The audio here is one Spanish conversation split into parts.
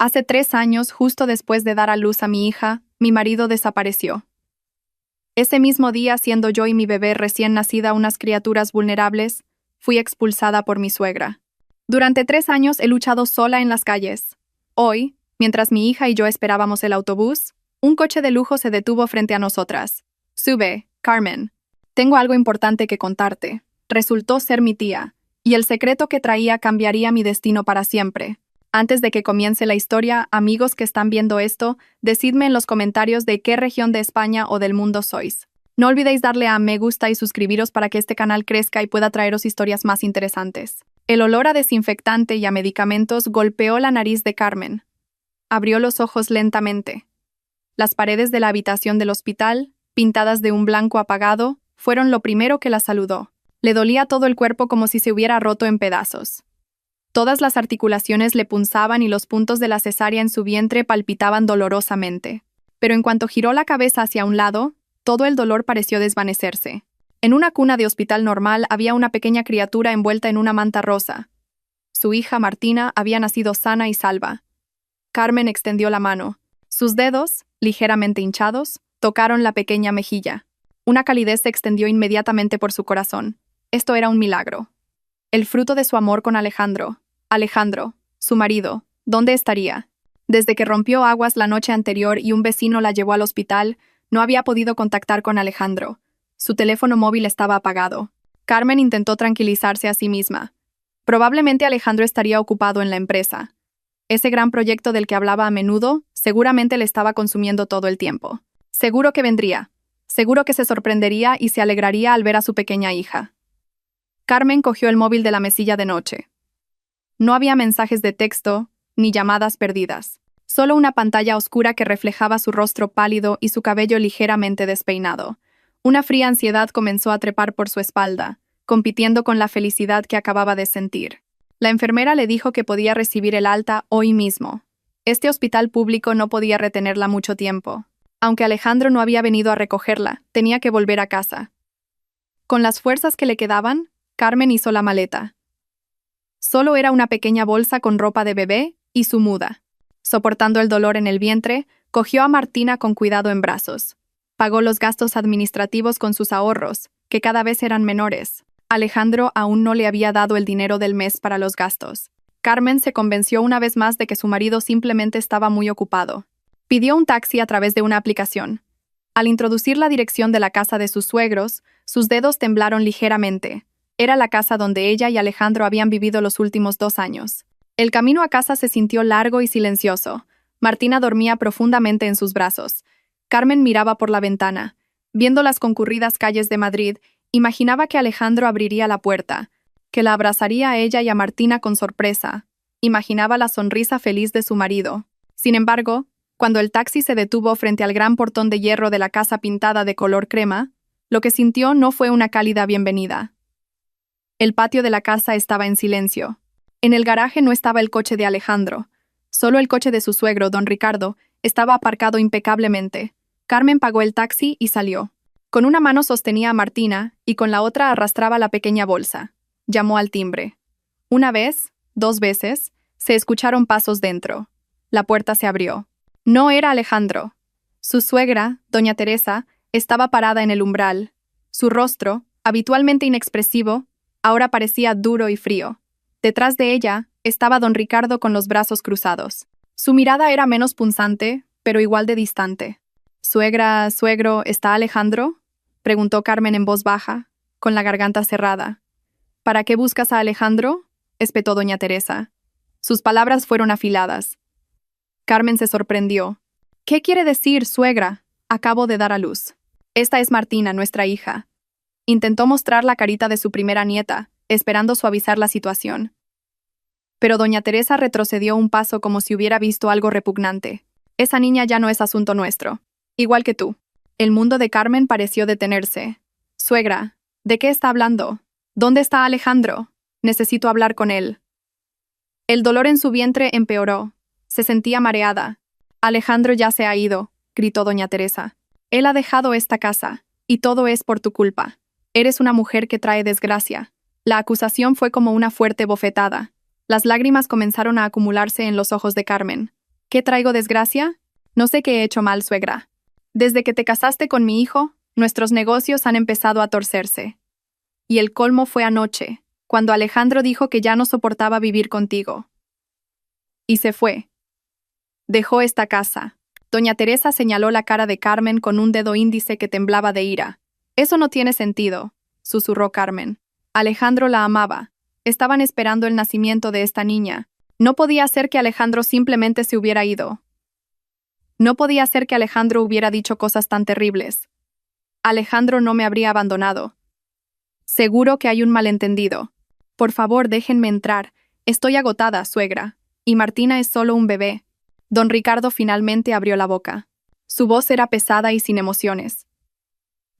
Hace 3 años, justo después de dar a luz a mi hija, mi marido desapareció. Ese mismo día, siendo yo y mi bebé recién nacida unas criaturas vulnerables, fui expulsada por mi suegra. Durante 3 años he luchado sola en las calles. Hoy, mientras mi hija y yo esperábamos el autobús, un coche de lujo se detuvo frente a nosotras. Sube, Carmen. Tengo algo importante que contarte. Resultó ser mi tía, y el secreto que traía cambiaría mi destino para siempre. Antes de que comience la historia, amigos que están viendo esto, decidme en los comentarios de qué región de España o del mundo sois. No olvidéis darle a me gusta y suscribiros para que este canal crezca y pueda traeros historias más interesantes. El olor a desinfectante y a medicamentos golpeó la nariz de Carmen. Abrió los ojos lentamente. Las paredes de la habitación del hospital, pintadas de un blanco apagado, fueron lo primero que la saludó. Le dolía todo el cuerpo como si se hubiera roto en pedazos. Todas las articulaciones le punzaban y los puntos de la cesárea en su vientre palpitaban dolorosamente. Pero en cuanto giró la cabeza hacia un lado, todo el dolor pareció desvanecerse. En una cuna de hospital normal había una pequeña criatura envuelta en una manta rosa. Su hija, Martina, había nacido sana y salva. Carmen extendió la mano. Sus dedos, ligeramente hinchados, tocaron la pequeña mejilla. Una calidez se extendió inmediatamente por su corazón. Esto era un milagro. El fruto de su amor con Alejandro. Alejandro, su marido, ¿dónde estaría? Desde que rompió aguas la noche anterior y un vecino la llevó al hospital, no había podido contactar con Alejandro. Su teléfono móvil estaba apagado. Carmen intentó tranquilizarse a sí misma. Probablemente Alejandro estaría ocupado en la empresa. Ese gran proyecto del que hablaba a menudo, seguramente le estaba consumiendo todo el tiempo. Seguro que vendría. Seguro que se sorprendería y se alegraría al ver a su pequeña hija. Carmen cogió el móvil de la mesilla de noche. No había mensajes de texto, ni llamadas perdidas. Solo una pantalla oscura que reflejaba su rostro pálido y su cabello ligeramente despeinado. Una fría ansiedad comenzó a trepar por su espalda, compitiendo con la felicidad que acababa de sentir. La enfermera le dijo que podía recibir el alta hoy mismo. Este hospital público no podía retenerla mucho tiempo. Aunque Alejandro no había venido a recogerla, tenía que volver a casa. Con las fuerzas que le quedaban, Carmen hizo la maleta. Solo era una pequeña bolsa con ropa de bebé y su muda. Soportando el dolor en el vientre, cogió a Martina con cuidado en brazos. Pagó los gastos administrativos con sus ahorros, que cada vez eran menores. Alejandro aún no le había dado el dinero del mes para los gastos. Carmen se convenció una vez más de que su marido simplemente estaba muy ocupado. Pidió un taxi a través de una aplicación. Al introducir la dirección de la casa de sus suegros, sus dedos temblaron ligeramente. Era la casa donde ella y Alejandro habían vivido los últimos 2 años. El camino a casa se sintió largo y silencioso. Martina dormía profundamente en sus brazos. Carmen miraba por la ventana. Viendo las concurridas calles de Madrid, imaginaba que Alejandro abriría la puerta, que la abrazaría a ella y a Martina con sorpresa. Imaginaba la sonrisa feliz de su marido. Sin embargo, cuando el taxi se detuvo frente al gran portón de hierro de la casa pintada de color crema, lo que sintió no fue una cálida bienvenida. El patio de la casa estaba en silencio. En el garaje no estaba el coche de Alejandro. Solo el coche de su suegro, don Ricardo, estaba aparcado impecablemente. Carmen pagó el taxi y salió. Con una mano sostenía a Martina y con la otra arrastraba la pequeña bolsa. Llamó al timbre. Una vez, 2 veces, se escucharon pasos dentro. La puerta se abrió. No era Alejandro. Su suegra, doña Teresa, estaba parada en el umbral. Su rostro, habitualmente inexpresivo, ahora parecía duro y frío. Detrás de ella estaba don Ricardo con los brazos cruzados. Su mirada era menos punzante, pero igual de distante. «Suegra, suegro, ¿está Alejandro?», preguntó Carmen en voz baja, con la garganta cerrada. «¿Para qué buscas a Alejandro?», espetó doña Teresa. Sus palabras fueron afiladas. Carmen se sorprendió. «¿Qué quiere decir, suegra? Acabo de dar a luz. Esta es Martina, nuestra hija». Intentó mostrar la carita de su primera nieta, esperando suavizar la situación. Pero doña Teresa retrocedió un paso como si hubiera visto algo repugnante. «Esa niña ya no es asunto nuestro. Igual que tú». El mundo de Carmen pareció detenerse. «Suegra, ¿de qué está hablando? ¿Dónde está Alejandro? Necesito hablar con él». El dolor en su vientre empeoró. Se sentía mareada. «Alejandro ya se ha ido», gritó doña Teresa. «Él ha dejado esta casa, y todo es por tu culpa. Eres una mujer que trae desgracia». La acusación fue como una fuerte bofetada. Las lágrimas comenzaron a acumularse en los ojos de Carmen. ¿Qué traigo desgracia? No sé qué he hecho mal, suegra. Desde que te casaste con mi hijo, nuestros negocios han empezado a torcerse. Y el colmo fue anoche, cuando Alejandro dijo que ya no soportaba vivir contigo. Y se fue. Dejó esta casa. Doña Teresa señaló la cara de Carmen con un dedo índice que temblaba de ira. Eso no tiene sentido, susurró Carmen. Alejandro la amaba. Estaban esperando el nacimiento de esta niña. No podía ser que Alejandro simplemente se hubiera ido. No podía ser que Alejandro hubiera dicho cosas tan terribles. Alejandro no me habría abandonado. Seguro que hay un malentendido. Por favor, déjenme entrar. Estoy agotada, suegra. Y Martina es solo un bebé. Don Ricardo finalmente abrió la boca. Su voz era pesada y sin emociones.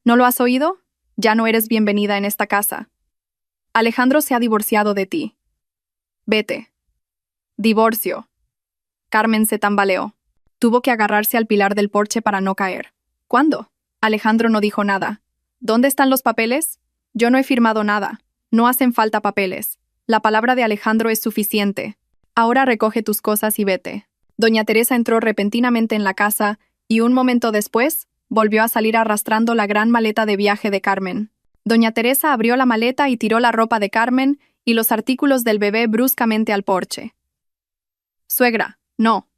¿No lo has oído? Ya no eres bienvenida en esta casa. Alejandro se ha divorciado de ti. Vete. Divorcio. Carmen se tambaleó. Tuvo que agarrarse al pilar del porche para no caer. ¿Cuándo? Alejandro no dijo nada. ¿Dónde están los papeles? Yo no he firmado nada. No hacen falta papeles. La palabra de Alejandro es suficiente. Ahora recoge tus cosas y vete. Doña Teresa entró repentinamente en la casa y un momento después volvió a salir arrastrando la gran maleta de viaje de Carmen. Doña Teresa abrió la maleta y tiró la ropa de Carmen y los artículos del bebé bruscamente al porche. Suegra, no.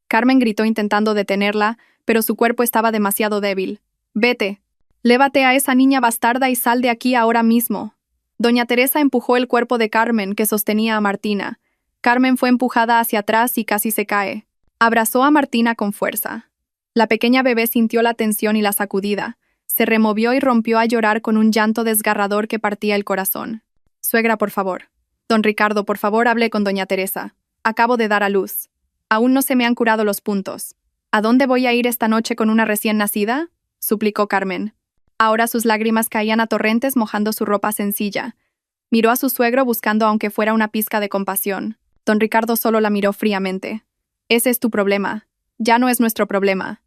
Carmen gritó intentando detenerla, pero su cuerpo estaba demasiado débil. Vete. Lévate a esa niña bastarda y sal de aquí ahora mismo. Doña Teresa empujó el cuerpo de Carmen, que sostenía a Martina. Carmen fue empujada hacia atrás y casi se cae. Abrazó a Martina con fuerza. La pequeña bebé sintió la tensión y la sacudida. Se removió y rompió a llorar con un llanto desgarrador que partía el corazón. Suegra, por favor. Don Ricardo, por favor, hable con doña Teresa. Acabo de dar a luz. Aún no se me han curado los puntos. ¿A dónde voy a ir esta noche con una recién nacida? Suplicó Carmen. Ahora sus lágrimas caían a torrentes mojando su ropa sencilla. Miró a su suegro buscando aunque fuera una pizca de compasión. Don Ricardo solo la miró fríamente. Ese es tu problema. Ya no es nuestro problema.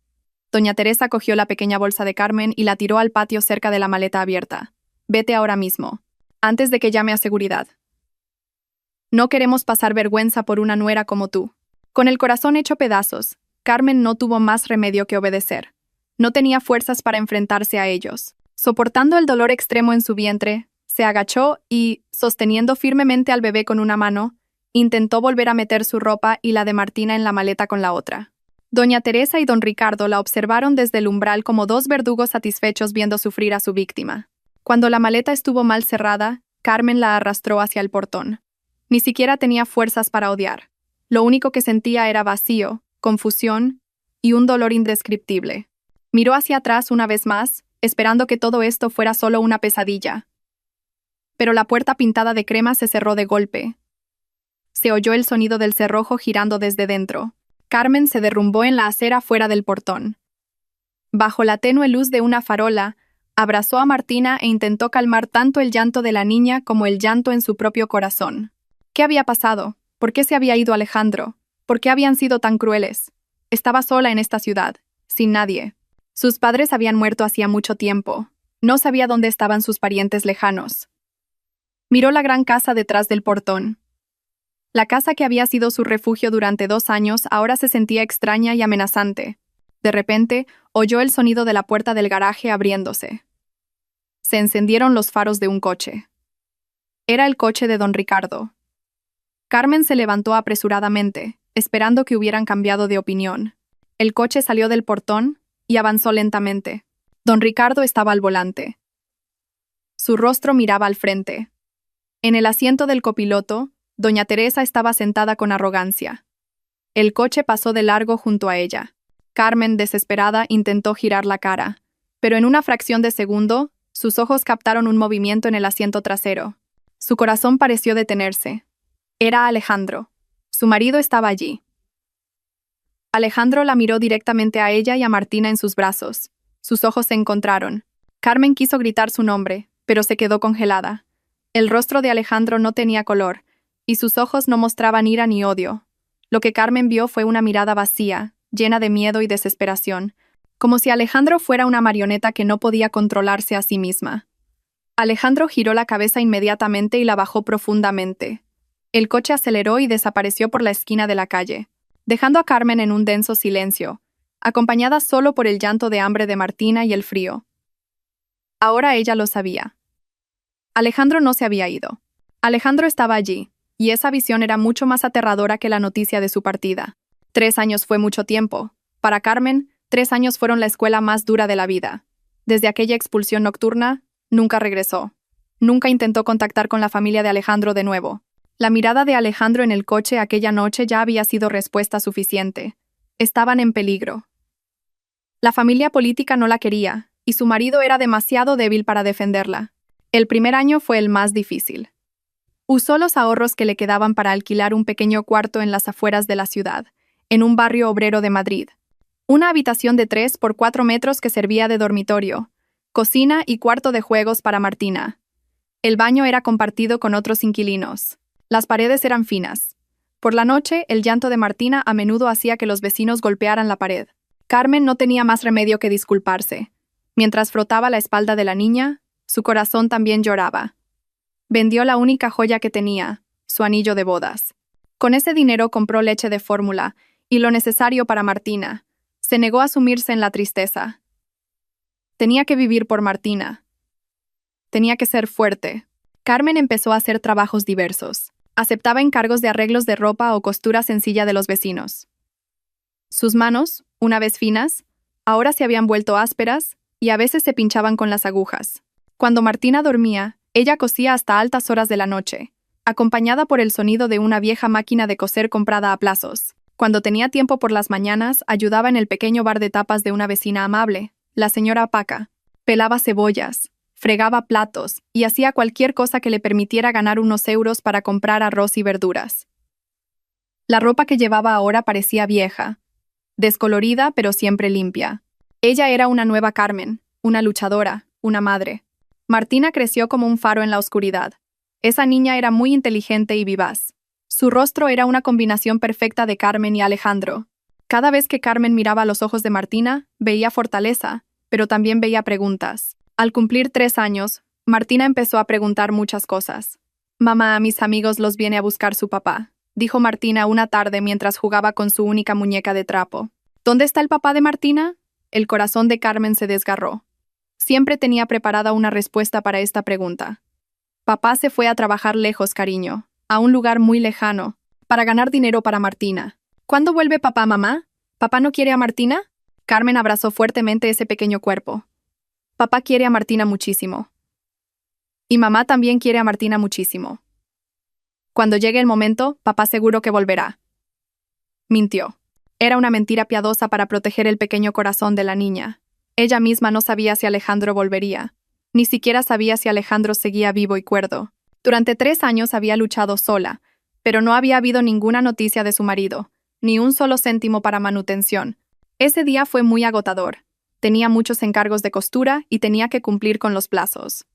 Doña Teresa cogió la pequeña bolsa de Carmen y la tiró al patio cerca de la maleta abierta. Vete ahora mismo, antes de que llame a seguridad. No queremos pasar vergüenza por una nuera como tú. Con el corazón hecho pedazos, Carmen no tuvo más remedio que obedecer. No tenía fuerzas para enfrentarse a ellos. Soportando el dolor extremo en su vientre, se agachó y, sosteniendo firmemente al bebé con una mano, intentó volver a meter su ropa y la de Martina en la maleta con la otra. Doña Teresa y don Ricardo la observaron desde el umbral como dos verdugos satisfechos viendo sufrir a su víctima. Cuando la maleta estuvo mal cerrada, Carmen la arrastró hacia el portón. Ni siquiera tenía fuerzas para odiar. Lo único que sentía era vacío, confusión y un dolor indescriptible. Miró hacia atrás una vez más, esperando que todo esto fuera solo una pesadilla. Pero la puerta pintada de crema se cerró de golpe. Se oyó el sonido del cerrojo girando desde dentro. Carmen se derrumbó en la acera fuera del portón. Bajo la tenue luz de una farola, abrazó a Martina e intentó calmar tanto el llanto de la niña como el llanto en su propio corazón. ¿Qué había pasado? ¿Por qué se había ido Alejandro? ¿Por qué habían sido tan crueles? Estaba sola en esta ciudad, sin nadie. Sus padres habían muerto hacía mucho tiempo. No sabía dónde estaban sus parientes lejanos. Miró la gran casa detrás del portón. La casa que había sido su refugio durante 2 años ahora se sentía extraña y amenazante. De repente, oyó el sonido de la puerta del garaje abriéndose. Se encendieron los faros de un coche. Era el coche de don Ricardo. Carmen se levantó apresuradamente, esperando que hubieran cambiado de opinión. El coche salió del portón y avanzó lentamente. Don Ricardo estaba al volante. Su rostro miraba al frente. En el asiento del copiloto, doña Teresa estaba sentada con arrogancia. El coche pasó de largo junto a ella. Carmen, desesperada, intentó girar la cara, pero en una fracción de segundo, sus ojos captaron un movimiento en el asiento trasero. Su corazón pareció detenerse. Era Alejandro. Su marido estaba allí. Alejandro la miró directamente a ella y a Martina en sus brazos. Sus ojos se encontraron. Carmen quiso gritar su nombre, pero se quedó congelada. El rostro de Alejandro no tenía color, y sus ojos no mostraban ira ni odio. Lo que Carmen vio fue una mirada vacía, llena de miedo y desesperación, como si Alejandro fuera una marioneta que no podía controlarse a sí misma. Alejandro giró la cabeza inmediatamente y la bajó profundamente. El coche aceleró y desapareció por la esquina de la calle. dejando a Carmen en un denso silencio, acompañada solo por el llanto de hambre de Martina y el frío. Ahora ella lo sabía. Alejandro no se había ido. Alejandro estaba allí, y esa visión era mucho más aterradora que la noticia de su partida. 3 años fue mucho tiempo. Para Carmen, 3 años fueron la escuela más dura de la vida. Desde aquella expulsión nocturna, nunca regresó. Nunca intentó contactar con la familia de Alejandro de nuevo. La mirada de Alejandro en el coche aquella noche ya había sido respuesta suficiente. Estaban en peligro. La familia política no la quería, y su marido era demasiado débil para defenderla. El primer año fue el más difícil. Usó los ahorros que le quedaban para alquilar un pequeño cuarto en las afueras de la ciudad, en un barrio obrero de Madrid. Una habitación de 3 por 4 metros que servía de dormitorio, cocina y cuarto de juegos para Martina. El baño era compartido con otros inquilinos. Las paredes eran finas. Por la noche, el llanto de Martina a menudo hacía que los vecinos golpearan la pared. Carmen no tenía más remedio que disculparse. Mientras frotaba la espalda de la niña, su corazón también lloraba. Vendió la única joya que tenía, su anillo de bodas. Con ese dinero compró leche de fórmula y lo necesario para Martina. Se negó a sumirse en la tristeza. Tenía que vivir por Martina. Tenía que ser fuerte. Carmen empezó a hacer trabajos diversos. Aceptaba encargos de arreglos de ropa o costura sencilla de los vecinos. Sus manos, una vez finas, ahora se habían vuelto ásperas y a veces se pinchaban con las agujas. Cuando Martina dormía, ella cosía hasta altas horas de la noche, acompañada por el sonido de una vieja máquina de coser comprada a plazos. Cuando tenía tiempo por las mañanas, ayudaba en el pequeño bar de tapas de una vecina amable, la señora Paca. Pelaba cebollas, fregaba platos y hacía cualquier cosa que le permitiera ganar unos euros para comprar arroz y verduras. La ropa que llevaba ahora parecía vieja, descolorida pero siempre limpia. Ella era una nueva Carmen, una luchadora, una madre. Martina creció como un faro en la oscuridad. Esa niña era muy inteligente y vivaz. Su rostro era una combinación perfecta de Carmen y Alejandro. Cada vez que Carmen miraba a los ojos de Martina, veía fortaleza, pero también veía preguntas. Al cumplir 3 años, Martina empezó a preguntar muchas cosas. «Mamá, a mis amigos los viene a buscar su papá», dijo Martina una tarde mientras jugaba con su única muñeca de trapo. «¿Dónde está el papá de Martina?» El corazón de Carmen se desgarró. Siempre tenía preparada una respuesta para esta pregunta. Papá se fue a trabajar lejos, cariño, a un lugar muy lejano, para ganar dinero para Martina. ¿Cuándo vuelve papá, mamá? ¿Papá no quiere a Martina? Carmen abrazó fuertemente ese pequeño cuerpo. Papá quiere a Martina muchísimo. Y mamá también quiere a Martina muchísimo. Cuando llegue el momento, papá seguro que volverá. Mintió. Era una mentira piadosa para proteger el pequeño corazón de la niña. Ella misma no sabía si Alejandro volvería. Ni siquiera sabía si Alejandro seguía vivo y cuerdo. Durante 3 años había luchado sola, pero no había habido ninguna noticia de su marido, ni un solo céntimo para manutención. Ese día fue muy agotador. Tenía muchos encargos de costura y tenía que cumplir con los plazos.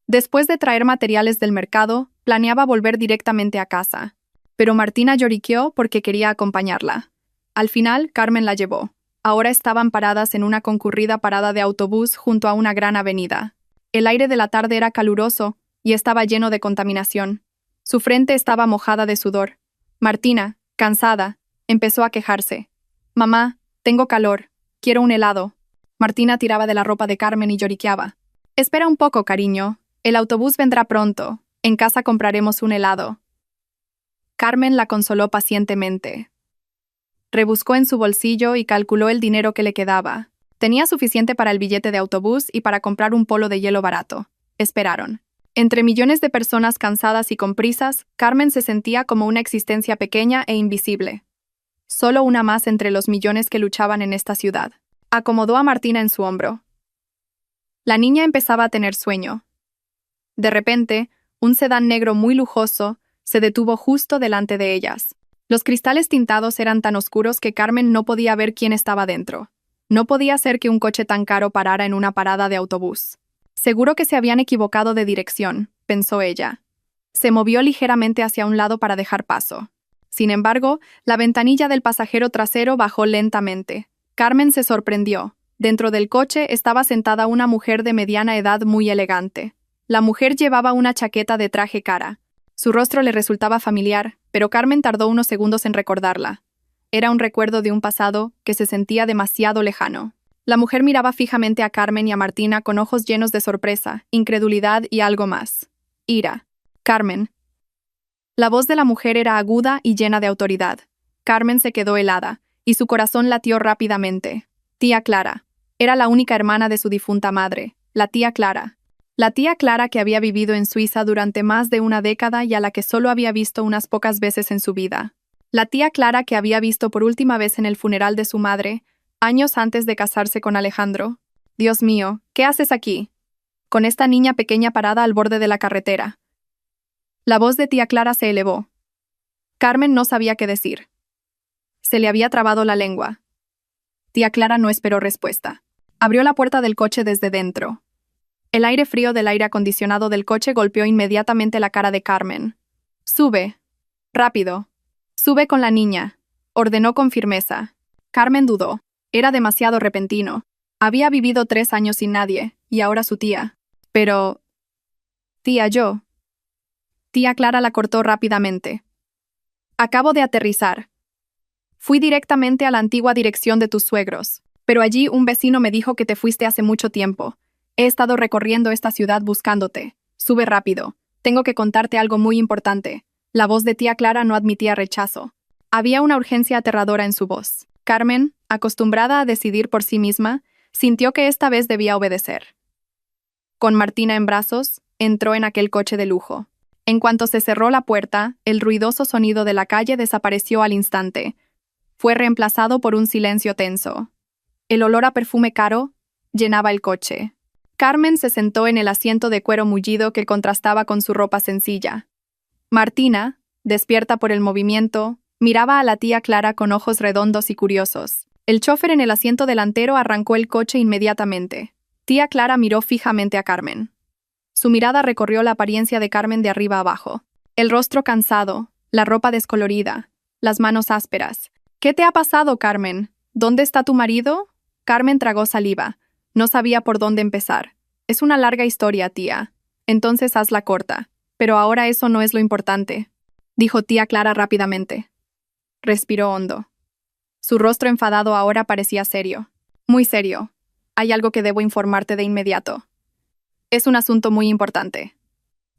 Después de traer materiales del mercado, planeaba volver directamente a casa. Pero Martina lloriqueó porque quería acompañarla. Al final, Carmen la llevó. Ahora estaban paradas en una concurrida parada de autobús junto a una gran avenida. El aire de la tarde era caluroso y estaba lleno de contaminación. Su frente estaba mojada de sudor. Martina, cansada, empezó a quejarse. «Mamá, tengo calor. Quiero un helado». Martina tiraba de la ropa de Carmen y lloriqueaba. «Espera un poco, cariño. El autobús vendrá pronto. En casa compraremos un helado». Carmen la consoló pacientemente. Rebuscó en su bolsillo y calculó el dinero que le quedaba. Tenía suficiente para el billete de autobús y para comprar un polo de hielo barato. Esperaron. Entre millones de personas cansadas y con prisas, Carmen se sentía como una existencia pequeña e invisible. Solo una más entre los millones que luchaban en esta ciudad. Acomodó a Martina en su hombro. La niña empezaba a tener sueño. De repente, un sedán negro muy lujoso se detuvo justo delante de ellas. Los cristales tintados eran tan oscuros que Carmen no podía ver quién estaba dentro. No podía ser que un coche tan caro parara en una parada de autobús. Seguro que se habían equivocado de dirección, pensó ella. Se movió ligeramente hacia un lado para dejar paso. Sin embargo, la ventanilla del pasajero trasero bajó lentamente. Carmen se sorprendió. Dentro del coche estaba sentada una mujer de mediana edad muy elegante. La mujer llevaba una chaqueta de traje cara. Su rostro le resultaba familiar, pero Carmen tardó unos segundos en recordarla. Era un recuerdo de un pasado que se sentía demasiado lejano. La mujer miraba fijamente a Carmen y a Martina con ojos llenos de sorpresa, incredulidad y algo más. Ira. Carmen. La voz de la mujer era aguda y llena de autoridad. Carmen se quedó helada, y su corazón latió rápidamente. Tía Clara. Era la única hermana de su difunta madre, la tía Clara. La tía Clara que había vivido en Suiza durante más de una década y a la que solo había visto unas pocas veces en su vida. La tía Clara que había visto por última vez en el funeral de su madre, años antes de casarse con Alejandro. Dios mío, ¿qué haces aquí? Con esta niña pequeña parada al borde de la carretera. La voz de tía Clara se elevó. Carmen no sabía qué decir. Se le había trabado la lengua. Tía Clara no esperó respuesta. Abrió la puerta del coche desde dentro. El aire frío del aire acondicionado del coche golpeó inmediatamente la cara de Carmen. «Sube. Rápido. Sube con la niña», ordenó con firmeza. Carmen dudó. Era demasiado repentino. Había vivido 3 años sin nadie, y ahora su tía. Pero... Tía, yo. Tía Clara la cortó rápidamente. Acabo de aterrizar. Fui directamente a la antigua dirección de tus suegros, pero allí un vecino me dijo que te fuiste hace mucho tiempo. He estado recorriendo esta ciudad buscándote. Sube rápido. Tengo que contarte algo muy importante. La voz de tía Clara no admitía rechazo. Había una urgencia aterradora en su voz. Carmen, acostumbrada a decidir por sí misma, sintió que esta vez debía obedecer. Con Martina en brazos, entró en aquel coche de lujo. En cuanto se cerró la puerta, el ruidoso sonido de la calle desapareció al instante. Fue reemplazado por un silencio tenso. El olor a perfume caro llenaba el coche. Carmen se sentó en el asiento de cuero mullido que contrastaba con su ropa sencilla. Martina, despierta por el movimiento, miraba a la tía Clara con ojos redondos y curiosos. El chófer en el asiento delantero arrancó el coche inmediatamente. Tía Clara miró fijamente a Carmen. Su mirada recorrió la apariencia de Carmen de arriba abajo. El rostro cansado, la ropa descolorida, las manos ásperas. ¿Qué te ha pasado, Carmen? ¿Dónde está tu marido? Carmen tragó saliva. No sabía por dónde empezar. Es una larga historia, tía. Entonces hazla corta. Pero ahora eso no es lo importante, dijo tía Clara rápidamente. Respiró hondo. Su rostro enfadado ahora parecía serio. Muy serio. Hay algo que debo informarte de inmediato. Es un asunto muy importante.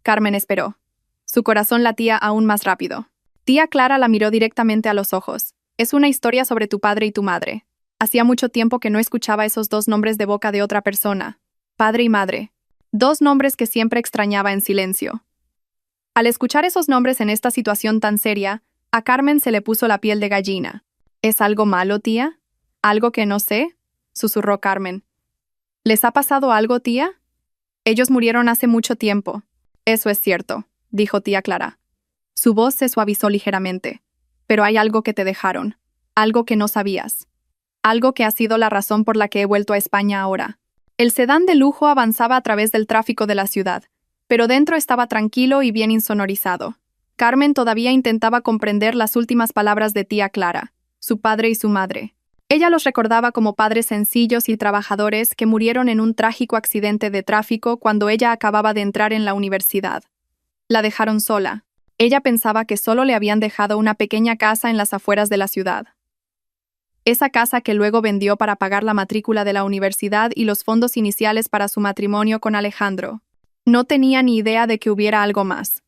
Carmen esperó. Su corazón latía aún más rápido. Tía Clara la miró directamente a los ojos. Es una historia sobre tu padre y tu madre. Hacía mucho tiempo que no escuchaba esos 2 nombres de boca de otra persona. Padre y madre. 2 nombres que siempre extrañaba en silencio. Al escuchar esos nombres en esta situación tan seria, a Carmen se le puso la piel de gallina. ¿Es algo malo, tía? ¿Algo que no sé?, susurró Carmen. ¿Les ha pasado algo, tía? Ellos murieron hace mucho tiempo. Eso es cierto, dijo tía Clara. Su voz se suavizó ligeramente. Pero hay algo que te dejaron. Algo que no sabías. Algo que ha sido la razón por la que he vuelto a España ahora. El sedán de lujo avanzaba a través del tráfico de la ciudad, pero dentro estaba tranquilo y bien insonorizado. Carmen todavía intentaba comprender las últimas palabras de tía Clara, su padre y su madre. Ella los recordaba como padres sencillos y trabajadores que murieron en un trágico accidente de tráfico cuando ella acababa de entrar en la universidad. La dejaron sola. Ella pensaba que solo le habían dejado una pequeña casa en las afueras de la ciudad. Esa casa que luego vendió para pagar la matrícula de la universidad y los fondos iniciales para su matrimonio con Alejandro. No tenía ni idea de que hubiera algo más.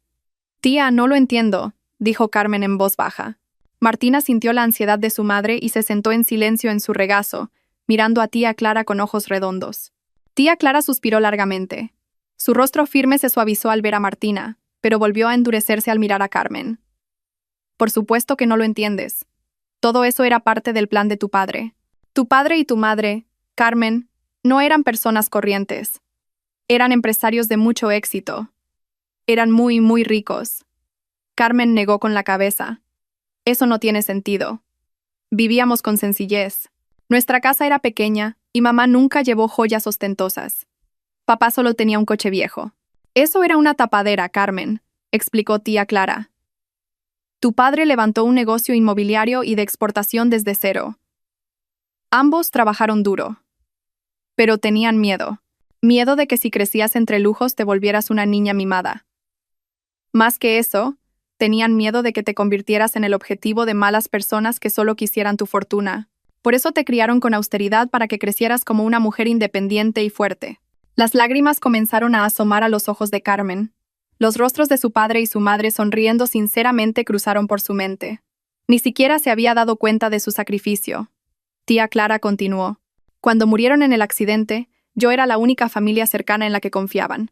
Tía, no lo entiendo, dijo Carmen en voz baja. Martina sintió la ansiedad de su madre y se sentó en silencio en su regazo, mirando a tía Clara con ojos redondos. Tía Clara suspiró largamente. Su rostro firme se suavizó al ver a Martina, pero volvió a endurecerse al mirar a Carmen. Por supuesto que no lo entiendes. Todo eso era parte del plan de tu padre. Tu padre y tu madre, Carmen, no eran personas corrientes. Eran empresarios de mucho éxito. Eran muy, muy ricos. Carmen negó con la cabeza. Eso no tiene sentido. Vivíamos con sencillez. Nuestra casa era pequeña y mamá nunca llevó joyas ostentosas. Papá solo tenía un coche viejo. Eso era una tapadera, Carmen, explicó tía Clara. Tu padre levantó un negocio inmobiliario y de exportación desde cero. Ambos trabajaron duro. Pero tenían miedo. Miedo de que si crecías entre lujos te volvieras una niña mimada. Más que eso, Tenían miedo de que te convirtieras en el objetivo de malas personas que solo quisieran tu fortuna. Por eso te criaron con austeridad para que crecieras como una mujer independiente y fuerte. Las lágrimas comenzaron a asomar a los ojos de Carmen. Los rostros de su padre y su madre sonriendo sinceramente cruzaron por su mente. Ni siquiera se había dado cuenta de su sacrificio. Tía Clara continuó. Cuando murieron en el accidente, yo era la única familia cercana en la que confiaban.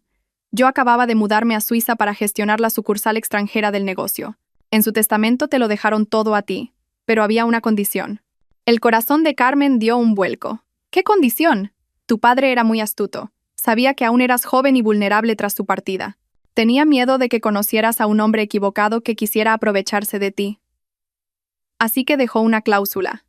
Yo acababa de mudarme a Suiza para gestionar la sucursal extranjera del negocio. En su testamento te lo dejaron todo a ti, pero había una condición. El corazón de Carmen dio un vuelco. ¿Qué condición? Tu padre era muy astuto. Sabía que aún eras joven y vulnerable tras tu partida. Tenía miedo de que conocieras a un hombre equivocado que quisiera aprovecharse de ti. Así que dejó una cláusula.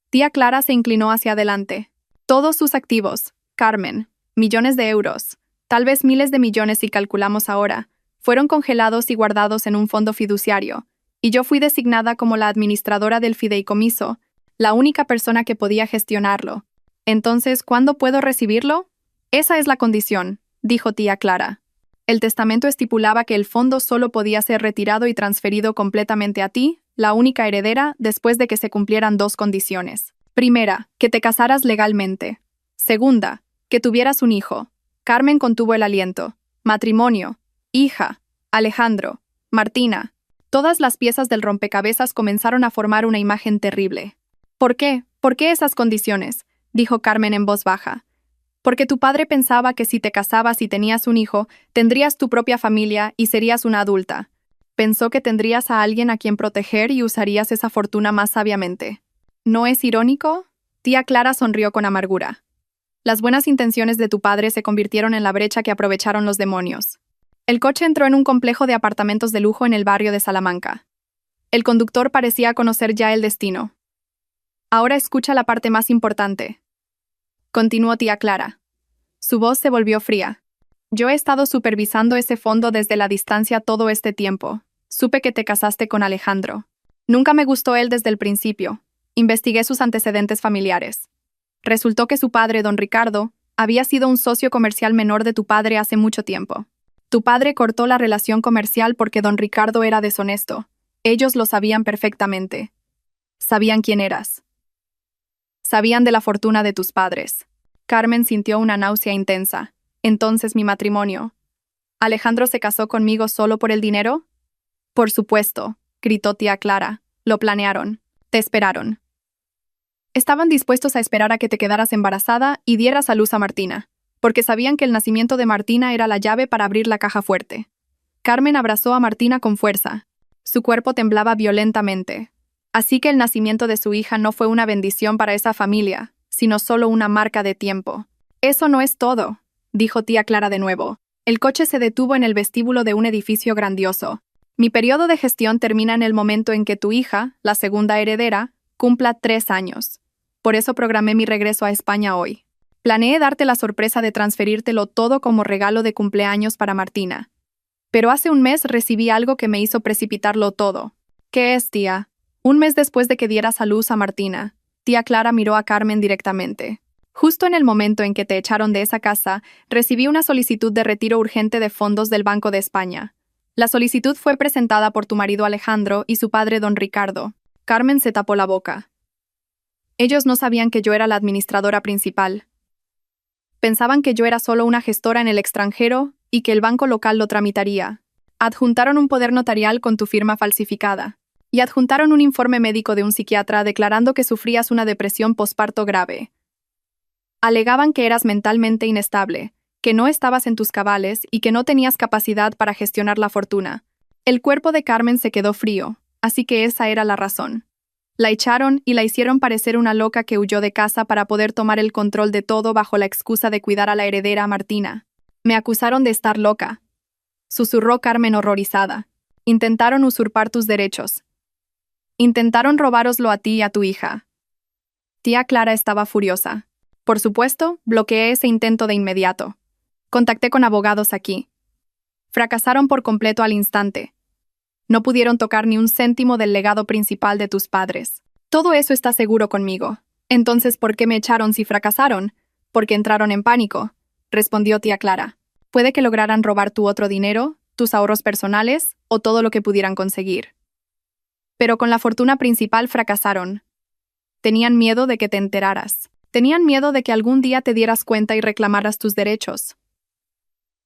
Tía Clara se inclinó hacia adelante. Todos sus activos, Carmen, millones de euros, tal vez miles de millones si calculamos ahora, fueron congelados y guardados en un fondo fiduciario, y yo fui designada como la administradora del fideicomiso, la única persona que podía gestionarlo. Entonces, ¿cuándo puedo recibirlo? Esa es la condición, dijo tía Clara. El testamento estipulaba que el fondo solo podía ser retirado y transferido completamente a ti, la única heredera, después de que se cumplieran dos condiciones. Primera, que te casaras legalmente. Segunda, que tuvieras un hijo. Carmen contuvo el aliento. Matrimonio. Hija. Alejandro. Martina. Todas las piezas del rompecabezas comenzaron a formar una imagen terrible. ¿Por qué? ¿Por qué esas condiciones?, dijo Carmen en voz baja. Porque tu padre pensaba que si te casabas y tenías un hijo, tendrías tu propia familia y serías una adulta. Pensó que tendrías a alguien a quien proteger y usarías esa fortuna más sabiamente. ¿No es irónico? Tía Clara sonrió con amargura. Las buenas intenciones de tu padre se convirtieron en la brecha que aprovecharon los demonios. El coche entró en un complejo de apartamentos de lujo en el barrio de Salamanca. El conductor parecía conocer ya el destino. Ahora escucha la parte más importante. Continuó tía Clara. Su voz se volvió fría. Yo he estado supervisando ese fondo desde la distancia todo este tiempo. Supe que te casaste con Alejandro. Nunca me gustó él desde el principio. Investigué sus antecedentes familiares. Resultó que su padre, don Ricardo, había sido un socio comercial menor de tu padre hace mucho tiempo. Tu padre cortó la relación comercial porque don Ricardo era deshonesto. Ellos lo sabían perfectamente. Sabían quién eras. Sabían de la fortuna de tus padres. Carmen sintió una náusea intensa. Entonces mi matrimonio. ¿Alejandro se casó conmigo solo por el dinero? Por supuesto, gritó tía Clara. Lo planearon. Te esperaron. Estaban dispuestos a esperar a que te quedaras embarazada y dieras a luz a Martina, porque sabían que el nacimiento de Martina era la llave para abrir la caja fuerte. Carmen abrazó a Martina con fuerza. Su cuerpo temblaba violentamente. Así que el nacimiento de su hija no fue una bendición para esa familia, sino solo una marca de tiempo. Eso no es todo, dijo tía Clara de nuevo. El coche se detuvo en el vestíbulo de un edificio grandioso. Mi periodo de gestión termina en el momento en que tu hija, la segunda heredera, cumpla 3 años. Por eso programé mi regreso a España hoy. Planeé darte la sorpresa de transferírtelo todo como regalo de cumpleaños para Martina. Pero hace un mes recibí algo que me hizo precipitarlo todo. ¿Qué es, tía? Un mes después de que dieras a luz a Martina, tía Clara miró a Carmen directamente. Justo en el momento en que te echaron de esa casa, recibí una solicitud de retiro urgente de fondos del Banco de España. La solicitud fue presentada por tu marido Alejandro y su padre don Ricardo. Carmen se tapó la boca. Ellos no sabían que yo era la administradora principal. Pensaban que yo era solo una gestora en el extranjero y que el banco local lo tramitaría. Adjuntaron un poder notarial con tu firma falsificada. Y adjuntaron un informe médico de un psiquiatra declarando que sufrías una depresión posparto grave. Alegaban que eras mentalmente inestable, que no estabas en tus cabales y que no tenías capacidad para gestionar la fortuna. El cuerpo de Carmen se quedó frío, así que esa era la razón. La echaron y la hicieron parecer una loca que huyó de casa para poder tomar el control de todo bajo la excusa de cuidar a la heredera Martina. Me acusaron de estar loca, susurró Carmen horrorizada. Intentaron usurpar tus derechos. Intentaron robároslo a ti y a tu hija. Tía Clara estaba furiosa. Por supuesto, bloqueé ese intento de inmediato. Contacté con abogados aquí. Fracasaron por completo al instante. No pudieron tocar ni un céntimo del legado principal de tus padres. Todo eso está seguro conmigo. Entonces, ¿por qué me echaron si fracasaron? Porque entraron en pánico, respondió tía Clara. Puede que lograran robar tu otro dinero, tus ahorros personales o todo lo que pudieran conseguir. Pero con la fortuna principal fracasaron. Tenían miedo de que te enteraras. Tenían miedo de que algún día te dieras cuenta y reclamaras tus derechos.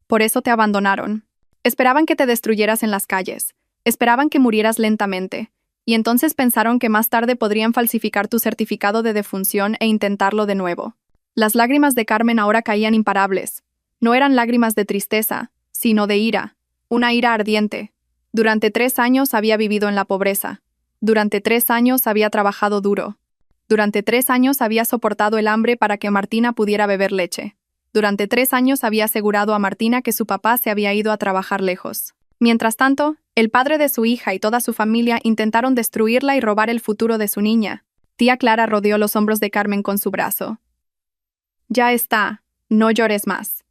Por eso te abandonaron. Esperaban que te destruyeras en las calles. Esperaban que murieras lentamente. Y entonces pensaron que más tarde podrían falsificar tu certificado de defunción e intentarlo de nuevo. Las lágrimas de Carmen ahora caían imparables. No eran lágrimas de tristeza, sino de ira. Una ira ardiente. Durante 3 años había vivido en la pobreza. Durante 3 años había trabajado duro. Durante 3 años había soportado el hambre para que Martina pudiera beber leche. Durante 3 años había asegurado a Martina que su papá se había ido a trabajar lejos. Mientras tanto, el padre de su hija y toda su familia intentaron destruirla y robar el futuro de su niña. Tía Clara rodeó los hombros de Carmen con su brazo. Ya está, no llores más.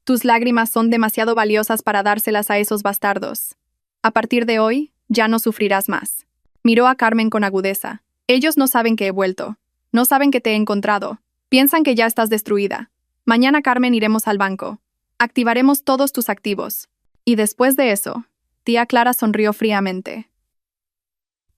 Tus lágrimas son demasiado valiosas para dárselas a esos bastardos. A partir de hoy, ya no sufrirás más. Miró a Carmen con agudeza. Ellos no saben que he vuelto. No saben que te he encontrado. Piensan que ya estás destruida. Mañana, Carmen, iremos al banco. Activaremos todos tus activos. Y después de eso, tía Clara sonrió fríamente.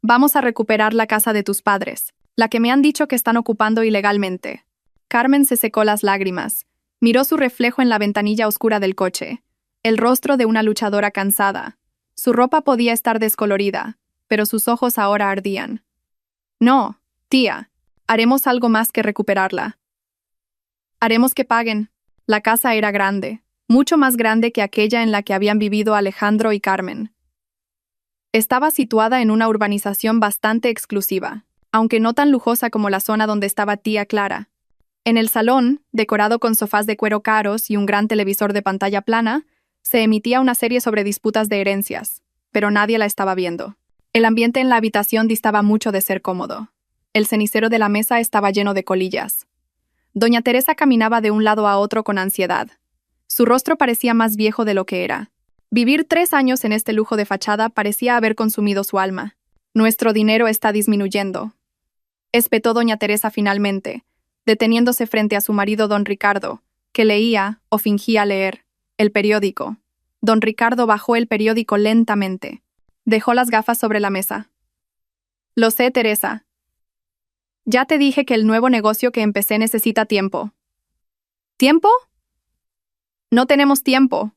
Vamos a recuperar la casa de tus padres, la que me han dicho que están ocupando ilegalmente. Carmen se secó las lágrimas. Miró su reflejo en la ventanilla oscura del coche. El rostro de una luchadora cansada. Su ropa podía estar descolorida, pero sus ojos ahora ardían. No, tía, haremos algo más que recuperarla. Haremos que paguen. La casa era grande, mucho más grande que aquella en la que habían vivido Alejandro y Carmen. Estaba situada en una urbanización bastante exclusiva, aunque no tan lujosa como la zona donde estaba tía Clara. En el salón, decorado con sofás de cuero caros y un gran televisor de pantalla plana, se emitía una serie sobre disputas de herencias, pero nadie la estaba viendo. El ambiente en la habitación distaba mucho de ser cómodo. El cenicero de la mesa estaba lleno de colillas. Doña Teresa caminaba de un lado a otro con ansiedad. Su rostro parecía más viejo de lo que era. Vivir 3 años en este lujo de fachada parecía haber consumido su alma. Nuestro dinero está disminuyendo, espetó doña Teresa finalmente, deteniéndose frente a su marido don Ricardo, que leía, o fingía leer, el periódico. Don Ricardo bajó el periódico lentamente. Dejó las gafas sobre la mesa. Lo sé, Teresa. Ya te dije que el nuevo negocio que empecé necesita tiempo. ¿Tiempo? No tenemos tiempo,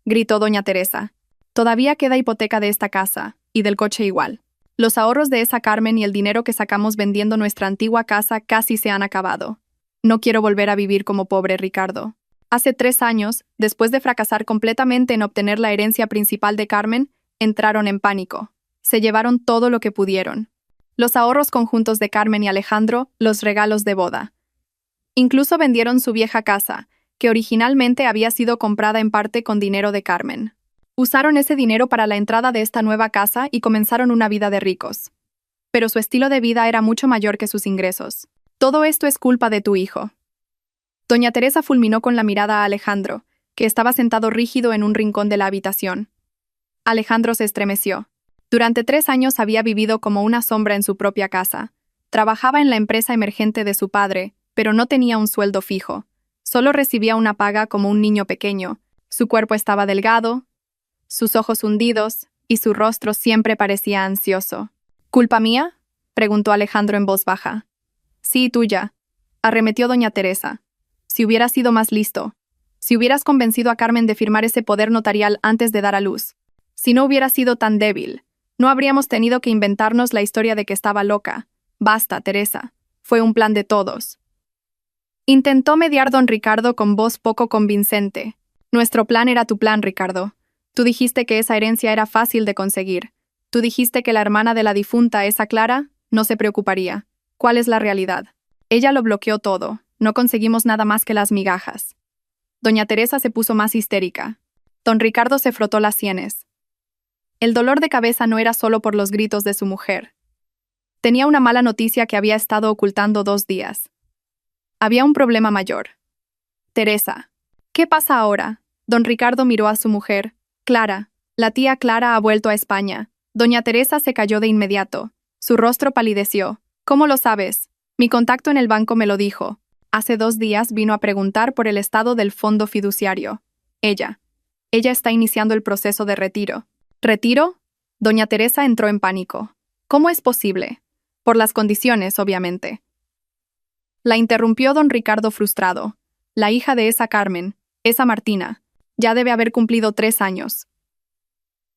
gritó doña Teresa. Todavía queda hipoteca de esta casa, y del coche igual. Los ahorros de esa Carmen y el dinero que sacamos vendiendo nuestra antigua casa casi se han acabado. No quiero volver a vivir como pobre, Ricardo. Hace 3 años, después de fracasar completamente en obtener la herencia principal de Carmen, entraron en pánico. Se llevaron todo lo que pudieron. Los ahorros conjuntos de Carmen y Alejandro, los regalos de boda. Incluso vendieron su vieja casa, que originalmente había sido comprada en parte con dinero de Carmen. Usaron ese dinero para la entrada de esta nueva casa y comenzaron una vida de ricos. Pero su estilo de vida era mucho mayor que sus ingresos. Todo esto es culpa de tu hijo. Doña Teresa fulminó con la mirada a Alejandro, que estaba sentado rígido en un rincón de la habitación. Alejandro se estremeció. Durante 3 años había vivido como una sombra en su propia casa. Trabajaba en la empresa emergente de su padre, pero no tenía un sueldo fijo. Solo recibía una paga como un niño pequeño. Su cuerpo estaba delgado, sus ojos hundidos, y su rostro siempre parecía ansioso. ¿Culpa mía?, preguntó Alejandro en voz baja. Sí, tuya, arremetió doña Teresa. Si hubieras sido más listo. Si hubieras convencido a Carmen de firmar ese poder notarial antes de dar a luz. Si no hubieras sido tan débil. No habríamos tenido que inventarnos la historia de que estaba loca. Basta, Teresa. Fue un plan de todos. Intentó mediar don Ricardo con voz poco convincente. Nuestro plan era tu plan, Ricardo. Tú dijiste que esa herencia era fácil de conseguir. Tú dijiste que la hermana de la difunta, esa Clara, no se preocuparía. ¿Cuál es la realidad? Ella lo bloqueó todo. No conseguimos nada más que las migajas. Doña Teresa se puso más histérica. Don Ricardo se frotó las sienes. El dolor de cabeza no era solo por los gritos de su mujer. Tenía una mala noticia que había estado ocultando 2 días. Había un problema mayor. Teresa. ¿Qué pasa ahora? Don Ricardo miró a su mujer. Clara. La tía Clara ha vuelto a España. Doña Teresa se cayó de inmediato. Su rostro palideció. ¿Cómo lo sabes? Mi contacto en el banco me lo dijo. Hace 2 días vino a preguntar por el estado del fondo fiduciario. Ella. Ella está iniciando el proceso de retiro. ¿Retiro? Doña Teresa entró en pánico. ¿Cómo es posible? Por las condiciones, obviamente. La interrumpió don Ricardo frustrado. La hija de esa Carmen, esa Martina, ya debe haber cumplido 3 años.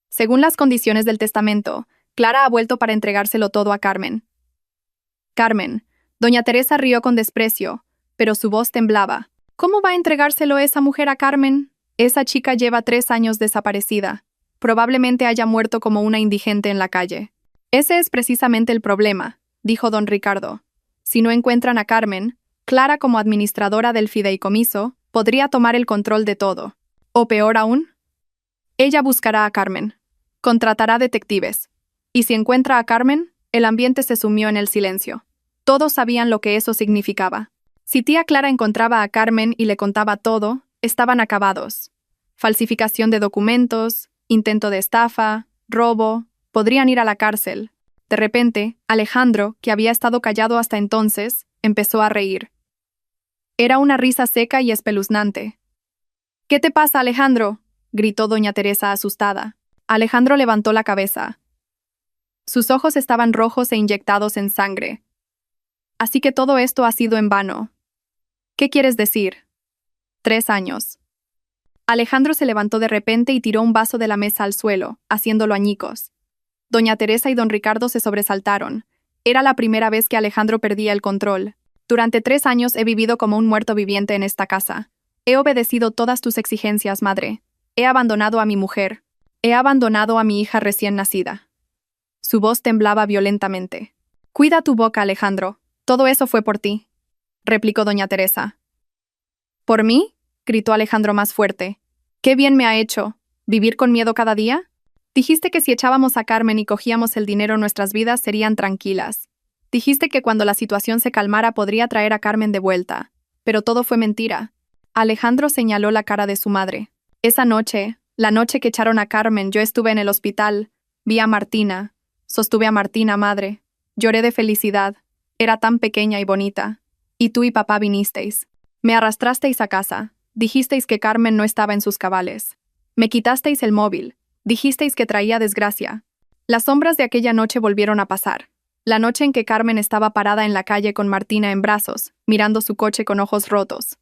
Según las condiciones del testamento, Clara ha vuelto para entregárselo todo a Carmen. Carmen. Doña Teresa rió con desprecio, pero su voz temblaba. ¿Cómo va a entregárselo esa mujer a Carmen? Esa chica lleva 3 años desaparecida. Probablemente haya muerto como una indigente en la calle. Ese es precisamente el problema, dijo don Ricardo. Si no encuentran a Carmen, Clara como administradora del fideicomiso podría tomar el control de todo. O peor aún, ella buscará a Carmen. Contratará detectives. Y si encuentra a Carmen, el ambiente se sumió en el silencio. Todos sabían lo que eso significaba. Si tía Clara encontraba a Carmen y le contaba todo, estaban acabados. Falsificación de documentos, intento de estafa, robo, podrían ir a la cárcel. De repente, Alejandro, que había estado callado hasta entonces, empezó a reír. Era una risa seca y espeluznante. ¿Qué te pasa, Alejandro?, gritó doña Teresa asustada. Alejandro levantó la cabeza. Sus ojos estaban rojos e inyectados en sangre. Así que todo esto ha sido en vano. ¿Qué quieres decir? 3 años. Alejandro se levantó de repente y tiró un vaso de la mesa al suelo, haciéndolo añicos. Doña Teresa y don Ricardo se sobresaltaron. Era la primera vez que Alejandro perdía el control. Durante 3 años he vivido como un muerto viviente en esta casa. He obedecido todas tus exigencias, madre. He abandonado a mi mujer. He abandonado a mi hija recién nacida. Su voz temblaba violentamente. Cuida tu boca, Alejandro. Todo eso fue por ti, replicó doña Teresa. ¿Por mí?, gritó Alejandro más fuerte. ¿Qué bien me ha hecho? ¿Vivir con miedo cada día? Dijiste que si echábamos a Carmen y cogíamos el dinero nuestras vidas serían tranquilas. Dijiste que cuando la situación se calmara podría traer a Carmen de vuelta. Pero todo fue mentira. Alejandro señaló la cara de su madre. Esa noche, la noche que echaron a Carmen, yo estuve en el hospital. Vi a Martina. Sostuve a Martina, madre. Lloré de felicidad. Era tan pequeña y bonita. Y tú y papá vinisteis. Me arrastrasteis a casa. Dijisteis que Carmen no estaba en sus cabales. Me quitasteis el móvil. Dijisteis que traía desgracia. Las sombras de aquella noche volvieron a pasar. La noche en que Carmen estaba parada en la calle con Martina en brazos, mirando su coche con ojos rotos.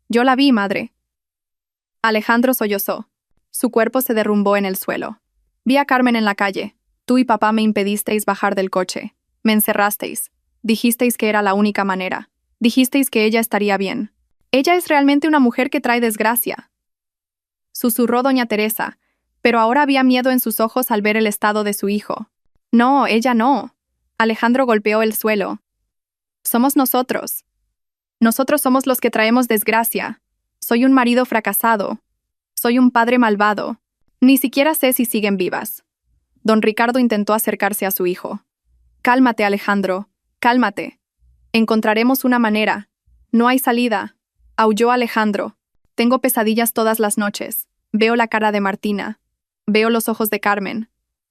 Yo la vi, madre. Alejandro sollozó. Su cuerpo se derrumbó en el suelo. Vi a Carmen en la calle. Tú y papá me impedisteis bajar del coche. Me encerrasteis. Dijisteis que era la única manera. Dijisteis que ella estaría bien. Ella es realmente una mujer que trae desgracia. Susurró doña Teresa, pero ahora había miedo en sus ojos al ver el estado de su hijo. No, ella no. Alejandro golpeó el suelo. Somos nosotros. Nosotros somos los que traemos desgracia. Soy un marido fracasado. Soy un padre malvado. Ni siquiera sé si siguen vivas. Don Ricardo intentó acercarse a su hijo. Cálmate, Alejandro. Cálmate. Encontraremos una manera. No hay salida. Aulló Alejandro. Tengo pesadillas todas las noches. Veo la cara de Martina. Veo los ojos de Carmen.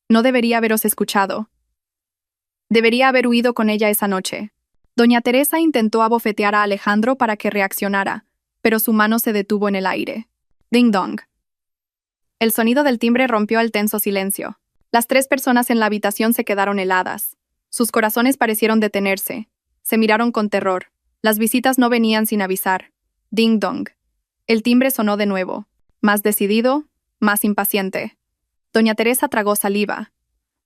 No debería haberos escuchado. Debería haber huido con ella esa noche. Doña Teresa intentó abofetear a Alejandro para que reaccionara, pero su mano se detuvo en el aire. Ding dong. El sonido del timbre rompió el tenso silencio. Las 3 personas en la habitación se quedaron heladas. Sus corazones parecieron detenerse. Se miraron con terror. Las visitas no venían sin avisar. Ding dong. El timbre sonó de nuevo. Más decidido, más impaciente. Doña Teresa tragó saliva.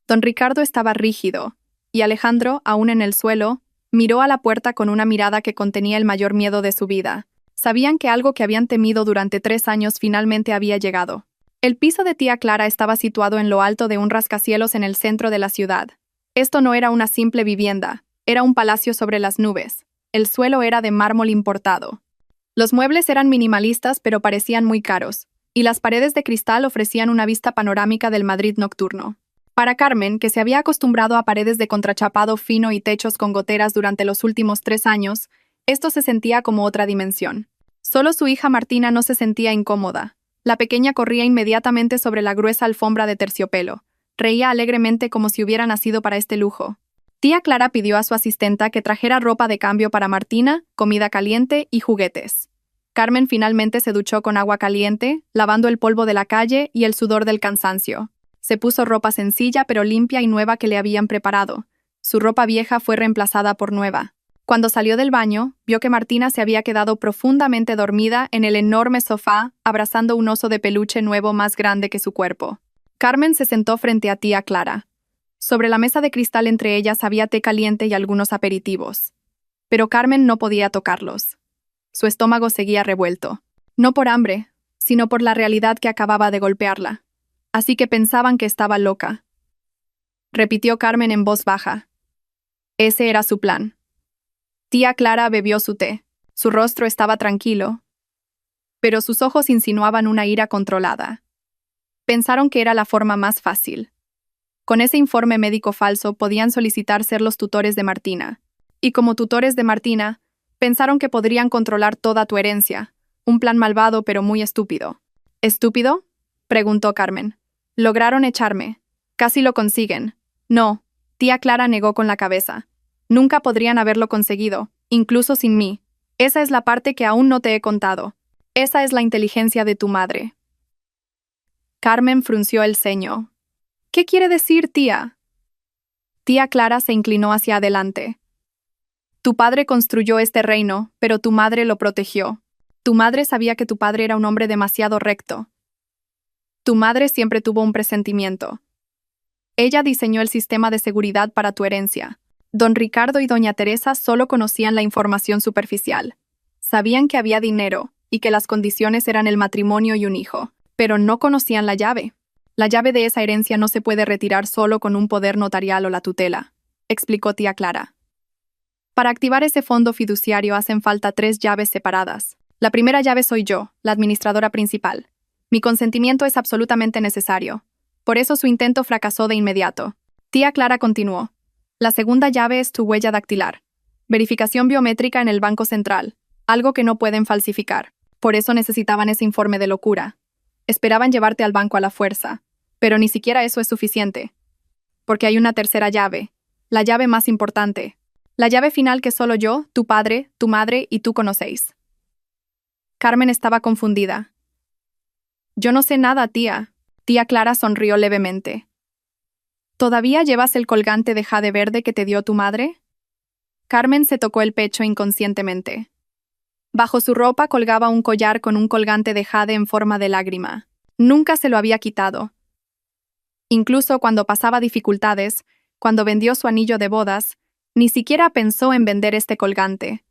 Don Ricardo estaba rígido, y Alejandro, aún en el suelo, miró a la puerta con una mirada que contenía el mayor miedo de su vida. Sabían que algo que habían temido durante 3 años finalmente había llegado. El piso de tía Clara estaba situado en lo alto de un rascacielos en el centro de la ciudad. Esto no era una simple vivienda, era un palacio sobre las nubes. El suelo era de mármol importado. Los muebles eran minimalistas pero parecían muy caros, y las paredes de cristal ofrecían una vista panorámica del Madrid nocturno. Para Carmen, que se había acostumbrado a paredes de contrachapado fino y techos con goteras durante los últimos 3 años, esto se sentía como otra dimensión. Solo su hija Martina no se sentía incómoda. La pequeña corría inmediatamente sobre la gruesa alfombra de terciopelo. Reía alegremente como si hubiera nacido para este lujo. Tía Clara pidió a su asistenta que trajera ropa de cambio para Martina, comida caliente y juguetes. Carmen finalmente se duchó con agua caliente, lavando el polvo de la calle y el sudor del cansancio. Se puso ropa sencilla pero limpia y nueva que le habían preparado. Su ropa vieja fue reemplazada por nueva. Cuando salió del baño, vio que Martina se había quedado profundamente dormida en el enorme sofá, abrazando un oso de peluche nuevo más grande que su cuerpo. Carmen se sentó frente a tía Clara. Sobre la mesa de cristal entre ellas había té caliente y algunos aperitivos. Pero Carmen no podía tocarlos. Su estómago seguía revuelto. No por hambre, sino por la realidad que acababa de golpearla. Así que pensaban que estaba loca. Repitió Carmen en voz baja. Ese era su plan. Tía Clara bebió su té. Su rostro estaba tranquilo, pero sus ojos insinuaban una ira controlada. Pensaron que era la forma más fácil. Con ese informe médico falso podían solicitar ser los tutores de Martina. Y como tutores de Martina, pensaron que podrían controlar toda tu herencia. Un plan malvado pero muy estúpido. ¿Estúpido?, preguntó Carmen. Lograron echarme. Casi lo consiguen. No, tía Clara negó con la cabeza. Nunca podrían haberlo conseguido, incluso sin mí. Esa es la parte que aún no te he contado. Esa es la inteligencia de tu madre. Carmen frunció el ceño. ¿Qué quiere decir, tía? Tía Clara se inclinó hacia adelante. Tu padre construyó este reino, pero tu madre lo protegió. Tu madre sabía que tu padre era un hombre demasiado recto. Tu madre siempre tuvo un presentimiento. Ella diseñó el sistema de seguridad para tu herencia. Don Ricardo y doña Teresa solo conocían la información superficial. Sabían que había dinero y que las condiciones eran el matrimonio y un hijo, pero no conocían la llave. La llave de esa herencia no se puede retirar solo con un poder notarial o la tutela, explicó tía Clara. Para activar ese fondo fiduciario hacen falta 3 llaves separadas. La primera llave soy yo, la administradora principal. Mi consentimiento es absolutamente necesario. Por eso su intento fracasó de inmediato. Tía Clara continuó. La segunda llave es tu huella dactilar. Verificación biométrica en el Banco Central, algo que no pueden falsificar. Por eso necesitaban ese informe de locura. Esperaban llevarte al banco a la fuerza, pero ni siquiera eso es suficiente. Porque hay una tercera llave, la llave más importante. La llave final que solo yo, tu padre, tu madre y tú conocéis. Carmen estaba confundida. Yo no sé nada, tía. Tía Clara sonrió levemente. ¿Todavía llevas el colgante de jade verde que te dio tu madre? Carmen se tocó el pecho inconscientemente. Bajo su ropa colgaba un collar con un colgante de jade en forma de lágrima. Nunca se lo había quitado. Incluso cuando pasaba dificultades, cuando vendió su anillo de bodas, ni siquiera pensó en vender este colgante.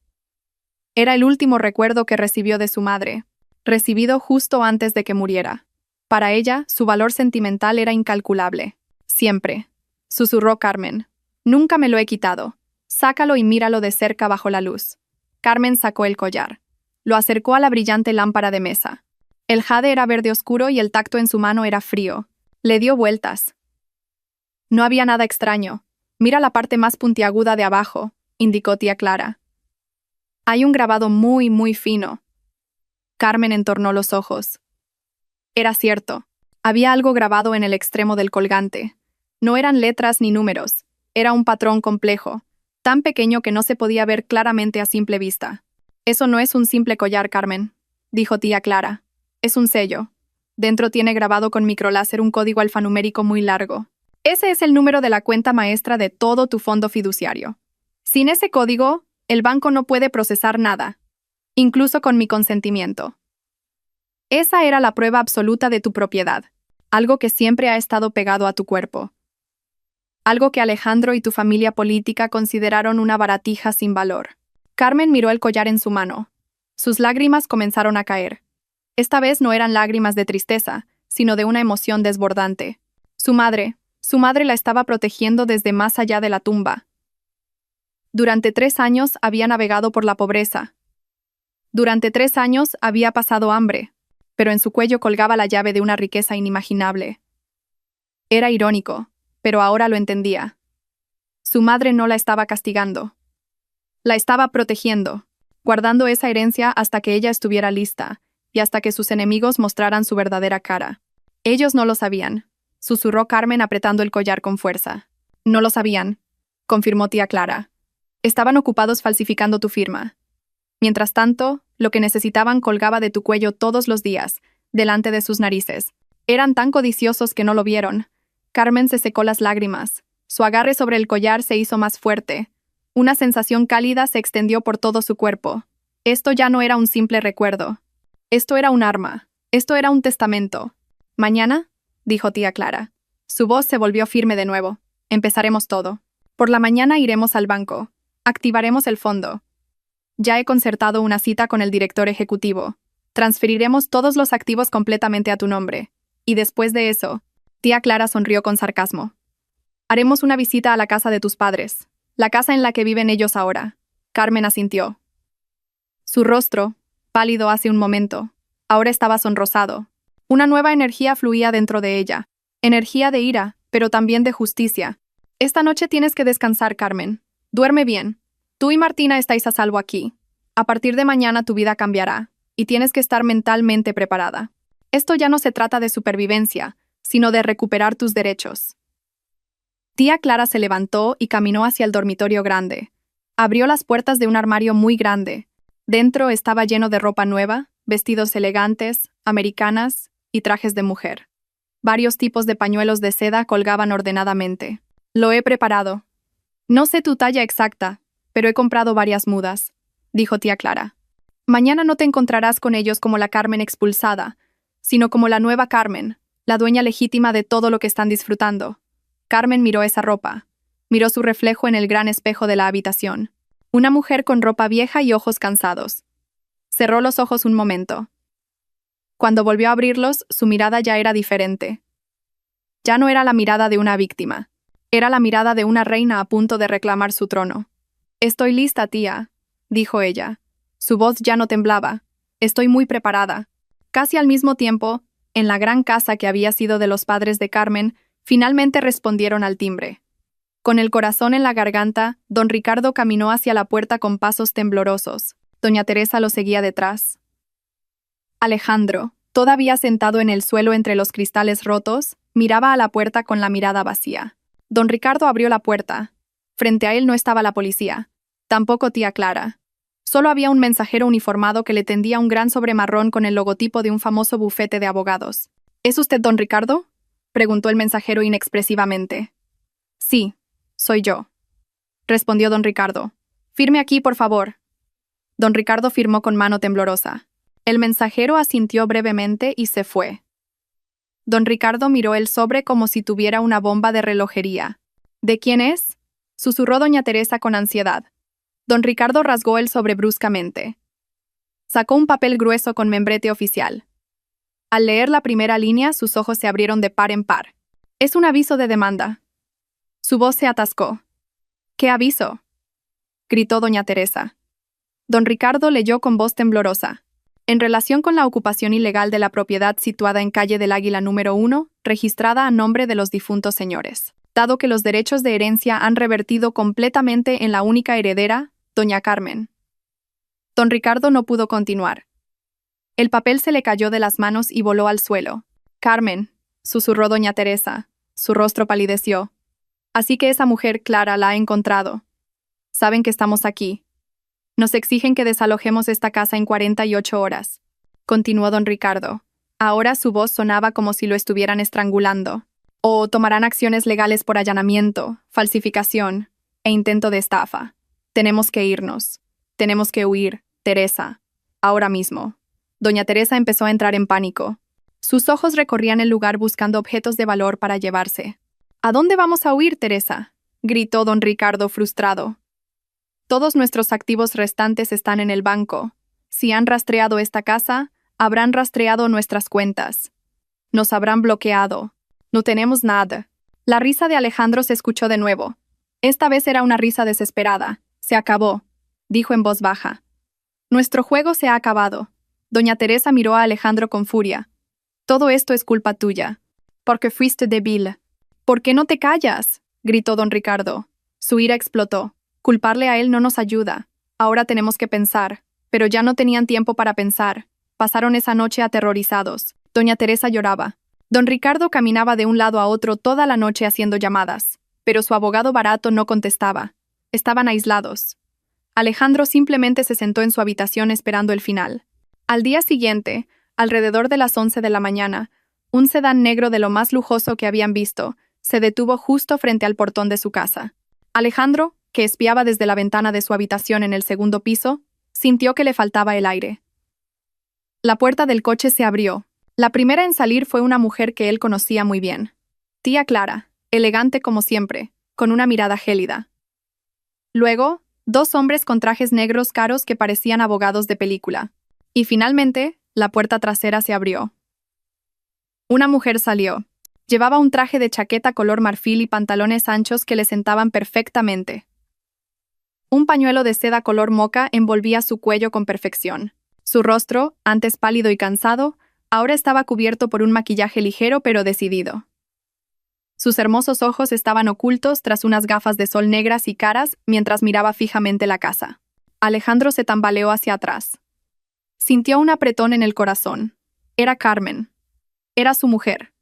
Era el último recuerdo que recibió de su madre, recibido justo antes de que muriera. Para ella, su valor sentimental era incalculable. Siempre, susurró Carmen. Nunca me lo he quitado. Sácalo y míralo de cerca bajo la luz. Carmen sacó el collar. Lo acercó a la brillante lámpara de mesa. El jade era verde oscuro y el tacto en su mano era frío. Le dio vueltas. No había nada extraño. Mira la parte más puntiaguda de abajo, indicó tía Clara. Hay un grabado muy, muy fino. Carmen entornó los ojos. Era cierto. Había algo grabado en el extremo del colgante. No eran letras ni números. Era un patrón complejo, tan pequeño que no se podía ver claramente a simple vista. Eso no es un simple collar, Carmen, dijo tía Clara. Es un sello. Dentro tiene grabado con microláser un código alfanumérico muy largo. Ese es el número de la cuenta maestra de todo tu fondo fiduciario. Sin ese código, el banco no puede procesar nada, incluso con mi consentimiento. Esa era la prueba absoluta de tu propiedad, algo que siempre ha estado pegado a tu cuerpo. Algo que Alejandro y tu familia política consideraron una baratija sin valor. Carmen miró el collar en su mano. Sus lágrimas comenzaron a caer. Esta vez no eran lágrimas de tristeza, sino de una emoción desbordante. Su madre la estaba protegiendo desde más allá de la tumba. Durante 3 años había navegado por la pobreza. Durante 3 años había pasado hambre, pero en su cuello colgaba la llave de una riqueza inimaginable. Era irónico, pero ahora lo entendía. Su madre no la estaba castigando. La estaba protegiendo, guardando esa herencia hasta que ella estuviera lista, y hasta que sus enemigos mostraran su verdadera cara. Ellos no lo sabían, susurró Carmen apretando el collar con fuerza. No lo sabían, confirmó tía Clara. Estaban ocupados falsificando tu firma. Mientras tanto, Lo que necesitaban colgaba de tu cuello todos los días, delante de sus narices. Eran tan codiciosos que no lo vieron. Carmen se secó las lágrimas. Su agarre sobre el collar se hizo más fuerte. Una sensación cálida se extendió por todo su cuerpo. Esto ya no era un simple recuerdo. Esto era un arma. Esto era un testamento. «¿Mañana?», dijo tía Clara. Su voz se volvió firme de nuevo. «Empezaremos todo. Por la mañana iremos al banco. Activaremos el fondo. Ya he concertado una cita con el director ejecutivo. Transferiremos todos los activos completamente a tu nombre. Y después de eso», tía Clara sonrió con sarcasmo, «haremos una visita a la casa de tus padres, la casa en la que viven ellos ahora». Carmen asintió. Su rostro, pálido hace un momento, ahora estaba sonrosado. Una nueva energía fluía dentro de ella. Energía de ira, pero también de justicia. «Esta noche tienes que descansar, Carmen. Duerme bien. Tú y Martina estáis a salvo aquí. A partir de mañana tu vida cambiará, y tienes que estar mentalmente preparada. Esto ya no se trata de supervivencia, sino de recuperar tus derechos». Tía Clara se levantó y caminó hacia el dormitorio grande. Abrió las puertas de un armario muy grande. Dentro estaba lleno de ropa nueva, vestidos elegantes, americanas y trajes de mujer. Varios tipos de pañuelos de seda colgaban ordenadamente. «Lo he preparado. No sé tu talla exacta, pero he comprado varias mudas», dijo tía Clara. «Mañana no te encontrarás con ellos como la Carmen expulsada, sino como la nueva Carmen, la dueña legítima de todo lo que están disfrutando». Carmen miró esa ropa. Miró su reflejo en el gran espejo de la habitación. Una mujer con ropa vieja y ojos cansados. Cerró los ojos un momento. Cuando volvió a abrirlos, su mirada ya era diferente. Ya no era la mirada de una víctima. Era la mirada de una reina a punto de reclamar su trono. «Estoy lista, tía», dijo ella. Su voz ya no temblaba. «Estoy muy preparada». Casi al mismo tiempo, en la gran casa que había sido de los padres de Carmen, finalmente respondieron al timbre. Con el corazón en la garganta, don Ricardo caminó hacia la puerta con pasos temblorosos. Doña Teresa lo seguía detrás. Alejandro, todavía sentado en el suelo entre los cristales rotos, miraba a la puerta con la mirada vacía. Don Ricardo abrió la puerta. Frente a él no estaba la policía. Tampoco tía Clara. Solo había un mensajero uniformado que le tendía un gran sobre marrón con el logotipo de un famoso bufete de abogados. «¿Es usted don Ricardo?», preguntó el mensajero inexpresivamente. «Sí, soy yo», respondió don Ricardo. «Firme aquí, por favor». Don Ricardo firmó con mano temblorosa. El mensajero asintió brevemente y se fue. Don Ricardo miró el sobre como si tuviera una bomba de relojería. «¿De quién es?», susurró doña Teresa con ansiedad. Don Ricardo rasgó el sobre bruscamente. Sacó un papel grueso con membrete oficial. Al leer la primera línea, sus ojos se abrieron de par en par. «Es un aviso de demanda». Su voz se atascó. «¿Qué aviso?», gritó doña Teresa. Don Ricardo leyó con voz temblorosa. «En relación con la ocupación ilegal de la propiedad situada en calle del Águila número 1, registrada a nombre de los difuntos señores. Dado que los derechos de herencia han revertido completamente en la única heredera, doña Carmen». Don Ricardo no pudo continuar. El papel se le cayó de las manos y voló al suelo. «Carmen», susurró doña Teresa. Su rostro palideció. «Así que esa mujer Clara la ha encontrado. Saben que estamos aquí. Nos exigen que desalojemos esta casa en 48 horas», continuó don Ricardo. Ahora su voz sonaba como si lo estuvieran estrangulando. «O tomarán acciones legales por allanamiento, falsificación e intento de estafa. Tenemos que irnos. Tenemos que huir, Teresa. Ahora mismo». Doña Teresa empezó a entrar en pánico. Sus ojos recorrían el lugar buscando objetos de valor para llevarse. «¿A dónde vamos a huir, Teresa?», gritó don Ricardo frustrado. «Todos nuestros activos restantes están en el banco. Si han rastreado esta casa, habrán rastreado nuestras cuentas. Nos habrán bloqueado. No tenemos nada». La risa de Alejandro se escuchó de nuevo. Esta vez era una risa desesperada. «Se acabó», dijo en voz baja. «Nuestro juego se ha acabado». Doña Teresa miró a Alejandro con furia. «Todo esto es culpa tuya. Porque fuiste débil». «¿Por qué no te callas?», gritó don Ricardo. Su ira explotó. «Culparle a él no nos ayuda. Ahora tenemos que pensar». Pero ya no tenían tiempo para pensar. Pasaron esa noche aterrorizados. Doña Teresa lloraba. Don Ricardo caminaba de un lado a otro toda la noche haciendo llamadas. Pero su abogado barato no contestaba. Estaban aislados. Alejandro simplemente se sentó en su habitación esperando el final. Al día siguiente, alrededor de las 11 de la mañana, un sedán negro de lo más lujoso que habían visto se detuvo justo frente al portón de su casa. Alejandro, que espiaba desde la ventana de su habitación en el segundo piso, sintió que le faltaba el aire. La puerta del coche se abrió. La primera en salir fue una mujer que él conocía muy bien. Tía Clara, elegante como siempre, con una mirada gélida. Luego, dos hombres con trajes negros caros que parecían abogados de película. Y finalmente, la puerta trasera se abrió. Una mujer salió. Llevaba un traje de chaqueta color marfil y pantalones anchos que le sentaban perfectamente. Un pañuelo de seda color moca envolvía su cuello con perfección. Su rostro, antes pálido y cansado, ahora estaba cubierto por un maquillaje ligero pero decidido. Sus hermosos ojos estaban ocultos tras unas gafas de sol negras y caras mientras miraba fijamente la casa. Alejandro se tambaleó hacia atrás. Sintió un apretón en el corazón. Era Carmen. Era su mujer.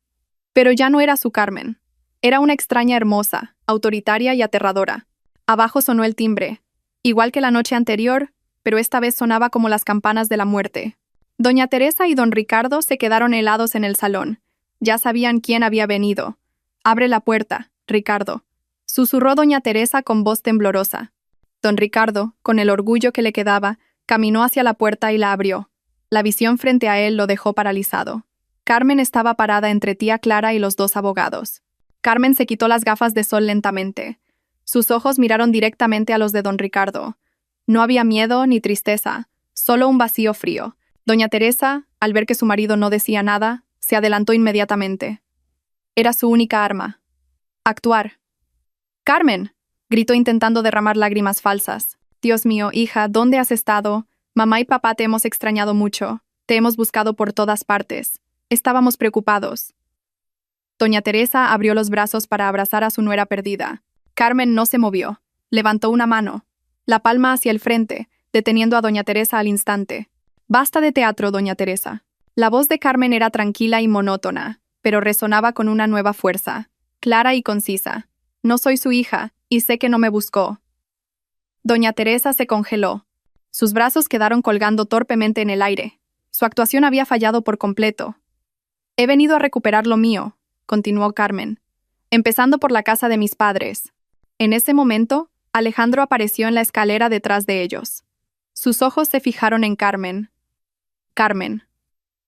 Pero ya no era su Carmen. Era una extraña hermosa, autoritaria y aterradora. Abajo sonó el timbre, igual que la noche anterior, pero esta vez sonaba como las campanas de la muerte. Doña Teresa y don Ricardo se quedaron helados en el salón. Ya sabían quién había venido. «Abre la puerta, Ricardo», susurró doña Teresa con voz temblorosa. Don Ricardo, con el orgullo que le quedaba, caminó hacia la puerta y la abrió. La visión frente a él lo dejó paralizado. Carmen estaba parada entre tía Clara y los dos abogados. Carmen se quitó las gafas de sol lentamente. Sus ojos miraron directamente a los de don Ricardo. No había miedo ni tristeza, solo un vacío frío. Doña Teresa, al ver que su marido no decía nada, se adelantó inmediatamente. Era su única arma. Actuar. «¡Carmen!», gritó intentando derramar lágrimas falsas. «Dios mío, hija, ¿dónde has estado? Mamá y papá te hemos extrañado mucho. Te hemos buscado por todas partes. Estábamos preocupados». Doña Teresa abrió los brazos para abrazar a su nuera perdida. Carmen no se movió. Levantó una mano, la palma hacia el frente, deteniendo a doña Teresa al instante. «Basta de teatro, doña Teresa». La voz de Carmen era tranquila y monótona, pero resonaba con una nueva fuerza, clara y concisa. «No soy su hija, y sé que no me buscó». Doña Teresa se congeló. Sus brazos quedaron colgando torpemente en el aire. Su actuación había fallado por completo. «He venido a recuperar lo mío», continuó Carmen, «empezando por la casa de mis padres». En ese momento, Alejandro apareció en la escalera detrás de ellos. Sus ojos se fijaron en Carmen. Carmen.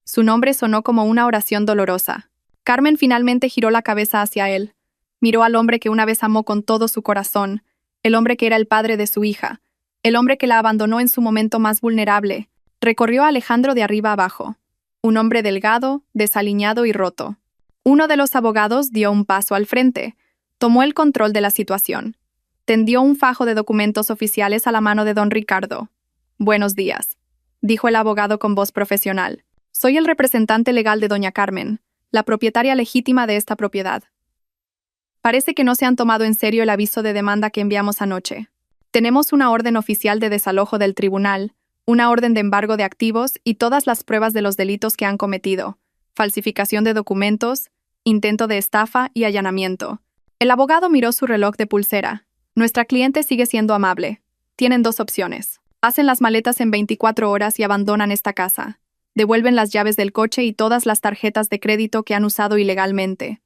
Su nombre sonó como una oración dolorosa. Carmen finalmente giró la cabeza hacia él. Miró al hombre que una vez amó con todo su corazón, el hombre que era el padre de su hija, el hombre que la abandonó en su momento más vulnerable. Recorrió a Alejandro de arriba abajo. Un hombre delgado, desaliñado y roto. Uno de los abogados dio un paso al frente, tomó el control de la situación. Tendió un fajo de documentos oficiales a la mano de don Ricardo. «Buenos días», dijo el abogado con voz profesional. «Soy el representante legal de doña Carmen, la propietaria legítima de esta propiedad. Parece que no se han tomado en serio el aviso de demanda que enviamos anoche. Tenemos una orden oficial de desalojo del tribunal, una orden de embargo de activos y todas las pruebas de los delitos que han cometido, falsificación de documentos, intento de estafa y allanamiento». El abogado miró su reloj de pulsera. «Nuestra cliente sigue siendo amable. Tienen dos opciones. Hacen las maletas en 24 horas y abandonan esta casa. Devuelven las llaves del coche y todas las tarjetas de crédito que han usado ilegalmente».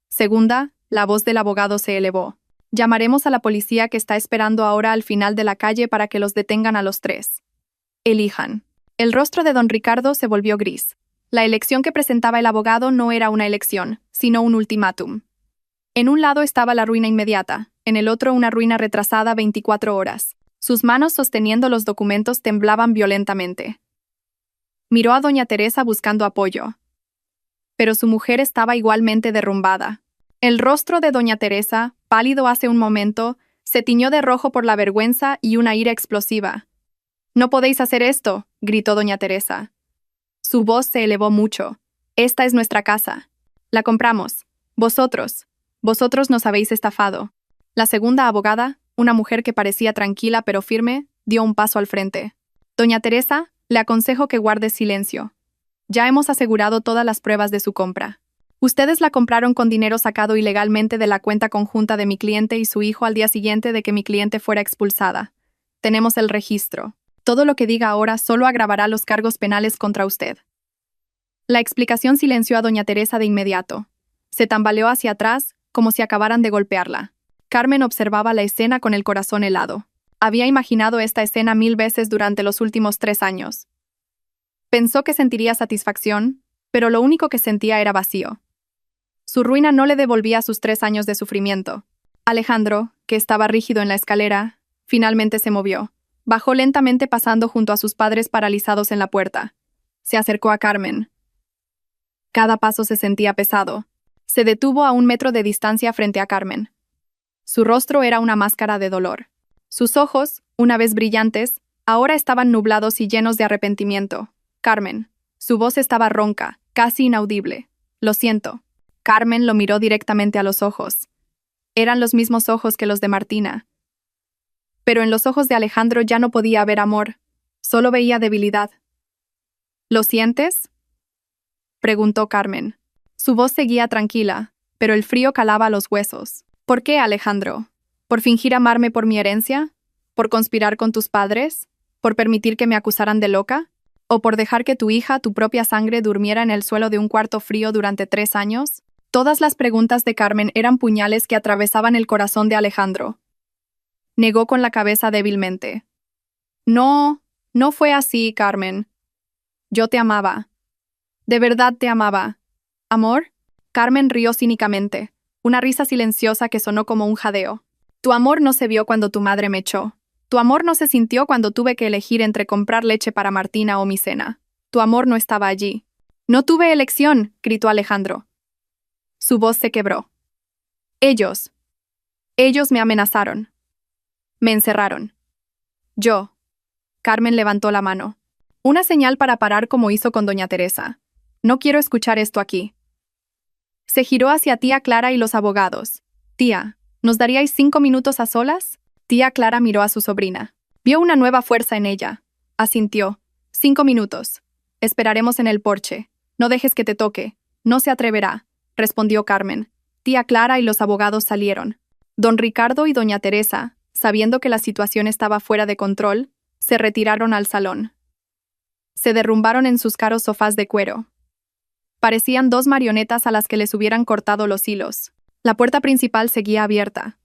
Segunda, la voz del abogado se elevó. «Llamaremos a la policía que está esperando ahora al final de la calle para que los detengan a los tres. Elijan». El rostro de don Ricardo se volvió gris. La elección que presentaba el abogado no era una elección, sino un ultimátum. En un lado estaba la ruina inmediata, en el otro una ruina retrasada 24 horas. Sus manos sosteniendo los documentos temblaban violentamente. Miró a doña Teresa buscando apoyo. Pero su mujer estaba igualmente derrumbada. El rostro de doña Teresa, pálido hace un momento, se tiñó de rojo por la vergüenza y una ira explosiva. «No podéis hacer esto», gritó doña Teresa. Su voz se elevó mucho. «Esta es nuestra casa. La compramos. Vosotros nos habéis estafado». La segunda abogada, una mujer que parecía tranquila pero firme, dio un paso al frente. «Doña Teresa, le aconsejo que guarde silencio. Ya hemos asegurado todas las pruebas de su compra. Ustedes la compraron con dinero sacado ilegalmente de la cuenta conjunta de mi cliente y su hijo al día siguiente de que mi cliente fuera expulsada. Tenemos el registro. Todo lo que diga ahora solo agravará los cargos penales contra usted. La explicación silenció a doña Teresa de inmediato. Se tambaleó hacia atrás, como si acabaran de golpearla. Carmen observaba la escena con el corazón helado. Había imaginado esta escena 1000 veces durante los últimos 3 años. Pensó que sentiría satisfacción, pero lo único que sentía era vacío. Su ruina no le devolvía sus 3 años de sufrimiento. Alejandro, que estaba rígido en la escalera, finalmente se movió. Bajó lentamente pasando junto a sus padres paralizados en la puerta. Se acercó a Carmen. Cada paso se sentía pesado. Se detuvo a 1 metro de distancia frente a Carmen. Su rostro era una máscara de dolor. Sus ojos, una vez brillantes, ahora estaban nublados y llenos de arrepentimiento. Carmen. Su voz estaba ronca, casi inaudible. Lo siento. Carmen lo miró directamente a los ojos. Eran los mismos ojos que los de Martina. Pero en los ojos de Alejandro ya no podía haber amor. Solo veía debilidad. ¿Lo sientes?, preguntó Carmen. Su voz seguía tranquila, pero el frío calaba los huesos. ¿Por qué, Alejandro? ¿Por fingir amarme por mi herencia? ¿Por conspirar con tus padres? ¿Por permitir que me acusaran de loca? ¿O por dejar que tu hija, tu propia sangre, durmiera en el suelo de un cuarto frío durante 3 años? Todas las preguntas de Carmen eran puñales que atravesaban el corazón de Alejandro. Negó con la cabeza débilmente. No fue así, Carmen. Yo te amaba. De verdad te amaba. ¿Amor? Carmen rió cínicamente, una risa silenciosa que sonó como un jadeo. Tu amor no se vio cuando tu madre me echó. Tu amor no se sintió cuando tuve que elegir entre comprar leche para Martina o mi cena. Tu amor no estaba allí. No tuve elección, gritó Alejandro. Su voz se quebró. Ellos me amenazaron. Me encerraron. Carmen levantó la mano. Una señal para parar como hizo con doña Teresa. No quiero escuchar esto aquí. Se giró hacia tía Clara y los abogados. Tía, ¿nos daríais 5 minutos a solas? Tía Clara miró a su sobrina. Vio una nueva fuerza en ella. Asintió. 5 minutos. Esperaremos en el porche. No dejes que te toque. No se atreverá, respondió Carmen. Tía Clara y los abogados salieron. Don Ricardo y doña Teresa, sabiendo que la situación estaba fuera de control, se retiraron al salón. Se derrumbaron en sus caros sofás de cuero. Parecían 2 marionetas a las que les hubieran cortado los hilos. La puerta principal seguía abierta.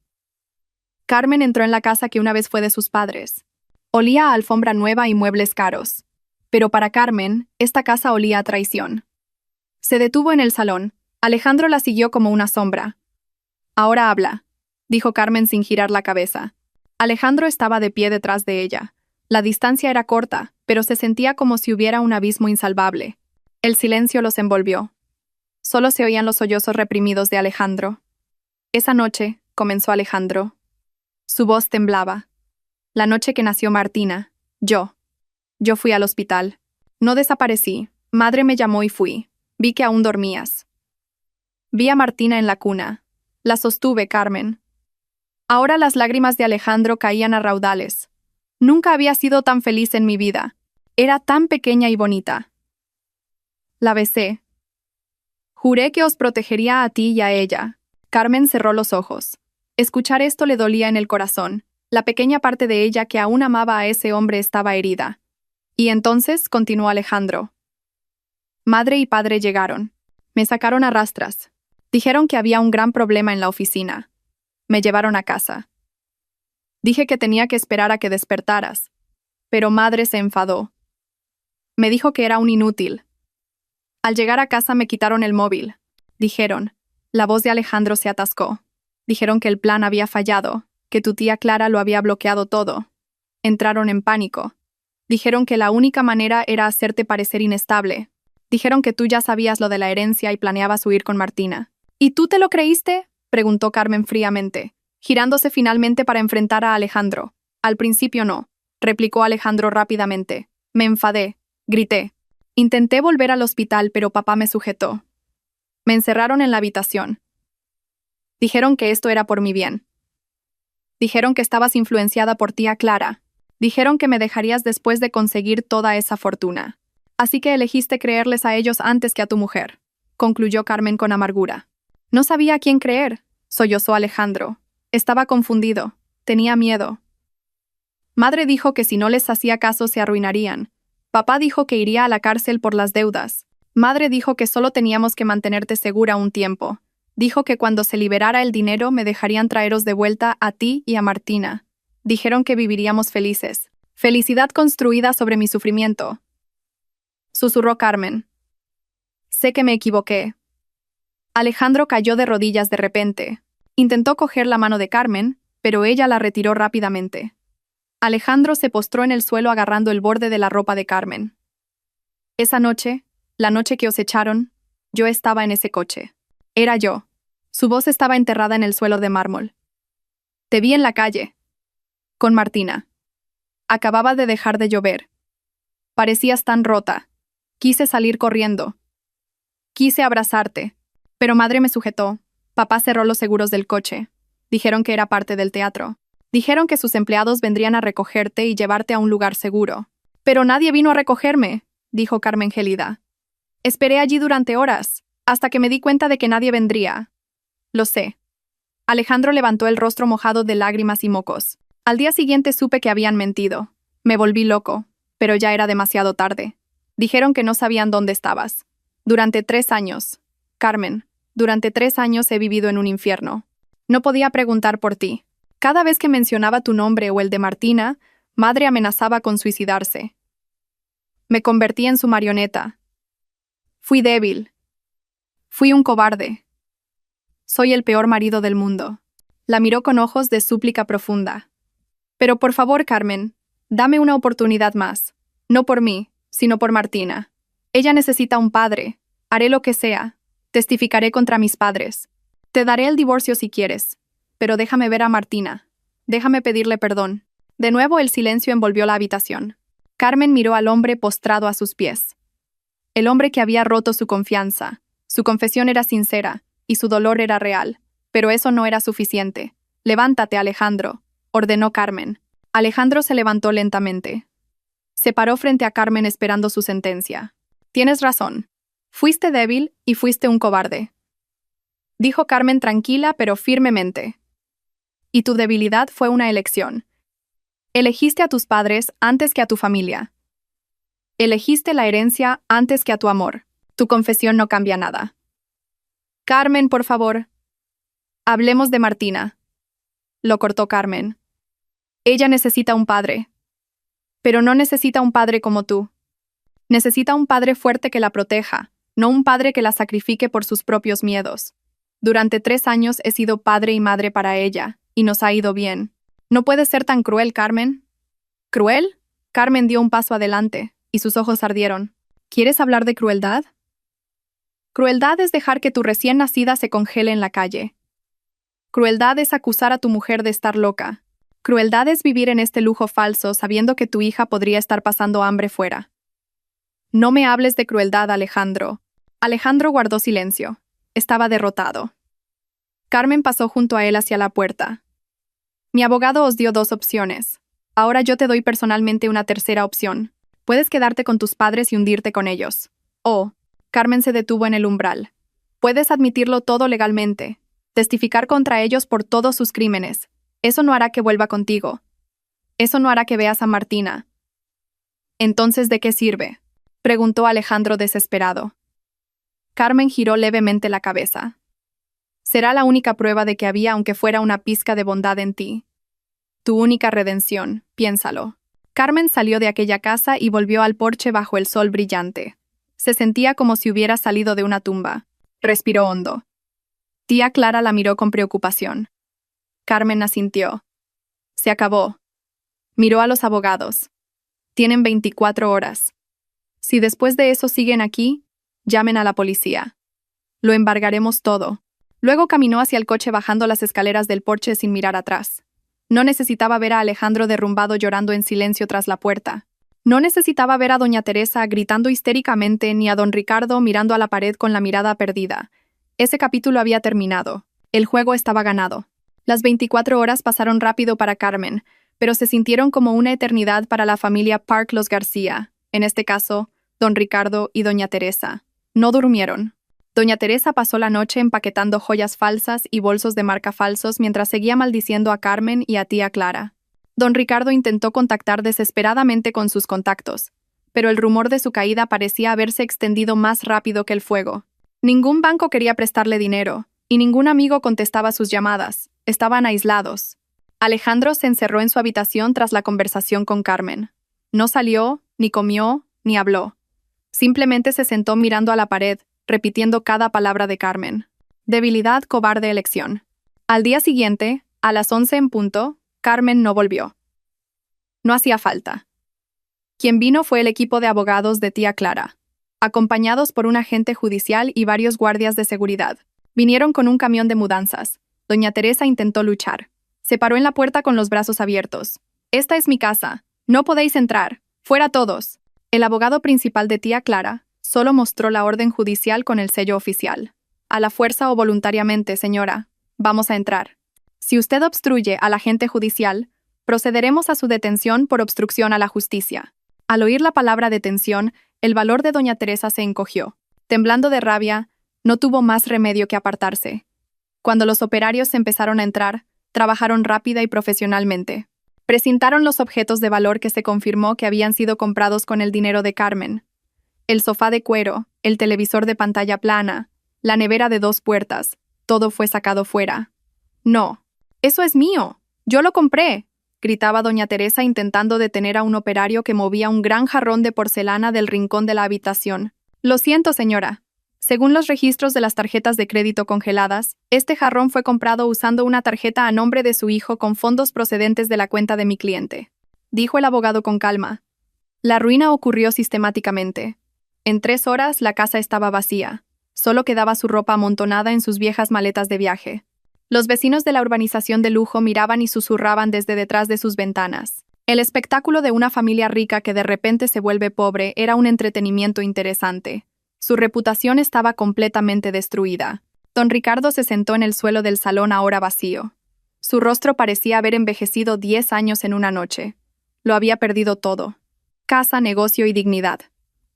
Carmen entró en la casa que una vez fue de sus padres. Olía a alfombra nueva y muebles caros. Pero para Carmen, esta casa olía a traición. Se detuvo en el salón. Alejandro la siguió como una sombra. Ahora habla, dijo Carmen sin girar la cabeza. Alejandro estaba de pie detrás de ella. La distancia era corta, pero se sentía como si hubiera un abismo insalvable. El silencio los envolvió. Solo se oían los sollozos reprimidos de Alejandro. Esa noche, comenzó Alejandro. Su voz temblaba. La noche que nació Martina, yo fui al hospital. No desaparecí. Madre me llamó y fui. Vi que aún dormías. Vi a Martina en la cuna. La sostuve, Carmen. Ahora las lágrimas de Alejandro caían a raudales. Nunca había sido tan feliz en mi vida. Era tan pequeña y bonita. La besé. Juré que os protegería a ti y a ella. Carmen cerró los ojos. Escuchar esto le dolía en el corazón. La pequeña parte de ella que aún amaba a ese hombre estaba herida. Y entonces, continuó Alejandro. Madre y padre llegaron. Me sacaron a rastras. Dijeron que había un gran problema en la oficina. Me llevaron a casa. Dije que tenía que esperar a que despertaras. Pero madre se enfadó. Me dijo que era un inútil. Al llegar a casa me quitaron el móvil. Dijeron. La voz de Alejandro se atascó. Dijeron que el plan había fallado, que tu tía Clara lo había bloqueado todo. Entraron en pánico. Dijeron que la única manera era hacerte parecer inestable. Dijeron que tú ya sabías lo de la herencia y planeabas huir con Martina. ¿Y tú te lo creíste?, preguntó Carmen fríamente, girándose finalmente para enfrentar a Alejandro. Al principio no, replicó Alejandro rápidamente. Me enfadé, grité. Intenté volver al hospital, pero papá me sujetó. Me encerraron en la habitación. Dijeron que esto era por mi bien. Dijeron que estabas influenciada por tía Clara. Dijeron que me dejarías después de conseguir toda esa fortuna. Así que elegiste creerles a ellos antes que a tu mujer, concluyó Carmen con amargura. No sabía a quién creer, sollozó Alejandro. Estaba confundido. Tenía miedo. Madre dijo que si no les hacía caso se arruinarían. Papá dijo que iría a la cárcel por las deudas. Madre dijo que solo teníamos que mantenerte segura un tiempo. Dijo que cuando se liberara el dinero me dejarían traeros de vuelta a ti y a Martina. Dijeron que viviríamos felices. Felicidad construida sobre mi sufrimiento. Susurró Carmen. Sé que me equivoqué. Alejandro cayó de rodillas de repente. Intentó coger la mano de Carmen, pero ella la retiró rápidamente. Alejandro se postró en el suelo agarrando el borde de la ropa de Carmen. Esa noche, la noche que os echaron, yo estaba en ese coche. Era yo. Su voz estaba enterrada en el suelo de mármol. Te vi en la calle. Con Martina. Acababa de dejar de llover. Parecías tan rota. Quise salir corriendo. Quise abrazarte. Pero madre me sujetó. Papá cerró los seguros del coche. Dijeron que era parte del teatro. Dijeron que sus empleados vendrían a recogerte y llevarte a un lugar seguro. Pero nadie vino a recogerme, dijo Carmen gélida. Esperé allí durante horas, hasta que me di cuenta de que nadie vendría. Lo sé. Alejandro levantó el rostro mojado de lágrimas y mocos. Al día siguiente supe que habían mentido. Me volví loco, pero ya era demasiado tarde. Dijeron que no sabían dónde estabas. Durante 3 años. Carmen, durante 3 años he vivido en un infierno. No podía preguntar por ti. Cada vez que mencionaba tu nombre o el de Martina, madre amenazaba con suicidarse. Me convertí en su marioneta. Fui débil. Fui un cobarde. Soy el peor marido del mundo. La miró con ojos de súplica profunda. Pero por favor, Carmen, dame una oportunidad más. No por mí, sino por Martina. Ella necesita un padre. Haré lo que sea. Testificaré contra mis padres. Te daré el divorcio si quieres. Pero déjame ver a Martina. Déjame pedirle perdón. De nuevo el silencio envolvió la habitación. Carmen miró al hombre postrado a sus pies. El hombre que había roto su confianza. Su confesión era sincera, y su dolor era real. Pero eso no era suficiente. Levántate, Alejandro, ordenó Carmen. Alejandro se levantó lentamente. Se paró frente a Carmen esperando su sentencia. Tienes razón. Fuiste débil y fuiste un cobarde. Dijo Carmen tranquila pero firmemente. Y tu debilidad fue una elección. Elegiste a tus padres antes que a tu familia. Elegiste la herencia antes que a tu amor. Tu confesión no cambia nada. Carmen, por favor. Hablemos de Martina. Lo cortó Carmen. Ella necesita un padre. Pero no necesita un padre como tú. Necesita un padre fuerte que la proteja, no un padre que la sacrifique por sus propios miedos. Durante 3 años he sido padre y madre para ella, y nos ha ido bien. ¿No puedes ser tan cruel, Carmen? ¿Cruel? Carmen dio un paso adelante, y sus ojos ardieron. ¿Quieres hablar de crueldad? Crueldad es dejar que tu recién nacida se congele en la calle. Crueldad es acusar a tu mujer de estar loca. Crueldad es vivir en este lujo falso sabiendo que tu hija podría estar pasando hambre fuera. No me hables de crueldad, Alejandro. Alejandro guardó silencio. Estaba derrotado. Carmen pasó junto a él hacia la puerta. Mi abogado os dio 2 opciones. Ahora yo te doy personalmente una tercera opción. Puedes quedarte con tus padres y hundirte con ellos. O, Carmen se detuvo en el umbral. Puedes admitirlo todo legalmente. Testificar contra ellos por todos sus crímenes. Eso no hará que vuelva contigo. Eso no hará que veas a Martina. ¿Entonces de qué sirve?, preguntó Alejandro desesperado. Carmen giró levemente la cabeza. Será la única prueba de que había, aunque fuera una pizca de bondad en ti. Tu única redención, piénsalo. Carmen salió de aquella casa y volvió al porche bajo el sol brillante. Se sentía como si hubiera salido de una tumba. Respiró hondo. Tía Clara la miró con preocupación. Carmen asintió. Se acabó. Miró a los abogados. Tienen 24 horas. Si después de eso siguen aquí, llamen a la policía. Lo embargaremos todo. Luego caminó hacia el coche bajando las escaleras del porche sin mirar atrás. No necesitaba ver a Alejandro derrumbado llorando en silencio tras la puerta. No necesitaba ver a doña Teresa gritando histéricamente ni a don Ricardo mirando a la pared con la mirada perdida. Ese capítulo había terminado. El juego estaba ganado. Las 24 horas pasaron rápido para Carmen, pero se sintieron como una eternidad para la familia Park Los García, en este caso, don Ricardo y doña Teresa. No durmieron. Doña Teresa pasó la noche empaquetando joyas falsas y bolsos de marca falsos mientras seguía maldiciendo a Carmen y a tía Clara. Don Ricardo intentó contactar desesperadamente con sus contactos, pero el rumor de su caída parecía haberse extendido más rápido que el fuego. Ningún banco quería prestarle dinero, y ningún amigo contestaba sus llamadas. Estaban aislados. Alejandro se encerró en su habitación tras la conversación con Carmen. No salió, ni comió, ni habló. Simplemente se sentó mirando a la pared, repitiendo cada palabra de Carmen. Debilidad, cobarde elección. Al día siguiente, a las 11 en punto, Carmen no volvió. No hacía falta. Quien vino fue el equipo de abogados de tía Clara, acompañados por un agente judicial y varios guardias de seguridad. Vinieron con un camión de mudanzas. Doña Teresa intentó luchar. Se paró en la puerta con los brazos abiertos. «Esta es mi casa. No podéis entrar. ¡Fuera todos!». El abogado principal de tía Clara solo mostró la orden judicial con el sello oficial. «A la fuerza o voluntariamente, señora. Vamos a entrar. Si usted obstruye al agente judicial, procederemos a su detención por obstrucción a la justicia». Al oír la palabra detención, el valor de doña Teresa se encogió. Temblando de rabia, no tuvo más remedio que apartarse. Cuando los operarios empezaron a entrar, trabajaron rápida y profesionalmente. Presentaron los objetos de valor que se confirmó que habían sido comprados con el dinero de Carmen. El sofá de cuero, el televisor de pantalla plana, la nevera de 2 puertas, todo fue sacado fuera. «No, eso es mío. Yo lo compré», gritaba doña Teresa intentando detener a un operario que movía un gran jarrón de porcelana del rincón de la habitación. «Lo siento, señora. Según los registros de las tarjetas de crédito congeladas, este jarrón fue comprado usando una tarjeta a nombre de su hijo con fondos procedentes de la cuenta de mi cliente», dijo el abogado con calma. La ruina ocurrió sistemáticamente. En 3 horas la casa estaba vacía. Solo quedaba su ropa amontonada en sus viejas maletas de viaje. Los vecinos de la urbanización de lujo miraban y susurraban desde detrás de sus ventanas. El espectáculo de una familia rica que de repente se vuelve pobre era un entretenimiento interesante. Su reputación estaba completamente destruida. Don Ricardo se sentó en el suelo del salón ahora vacío. Su rostro parecía haber envejecido 10 años en una noche. Lo había perdido todo. Casa, negocio y dignidad.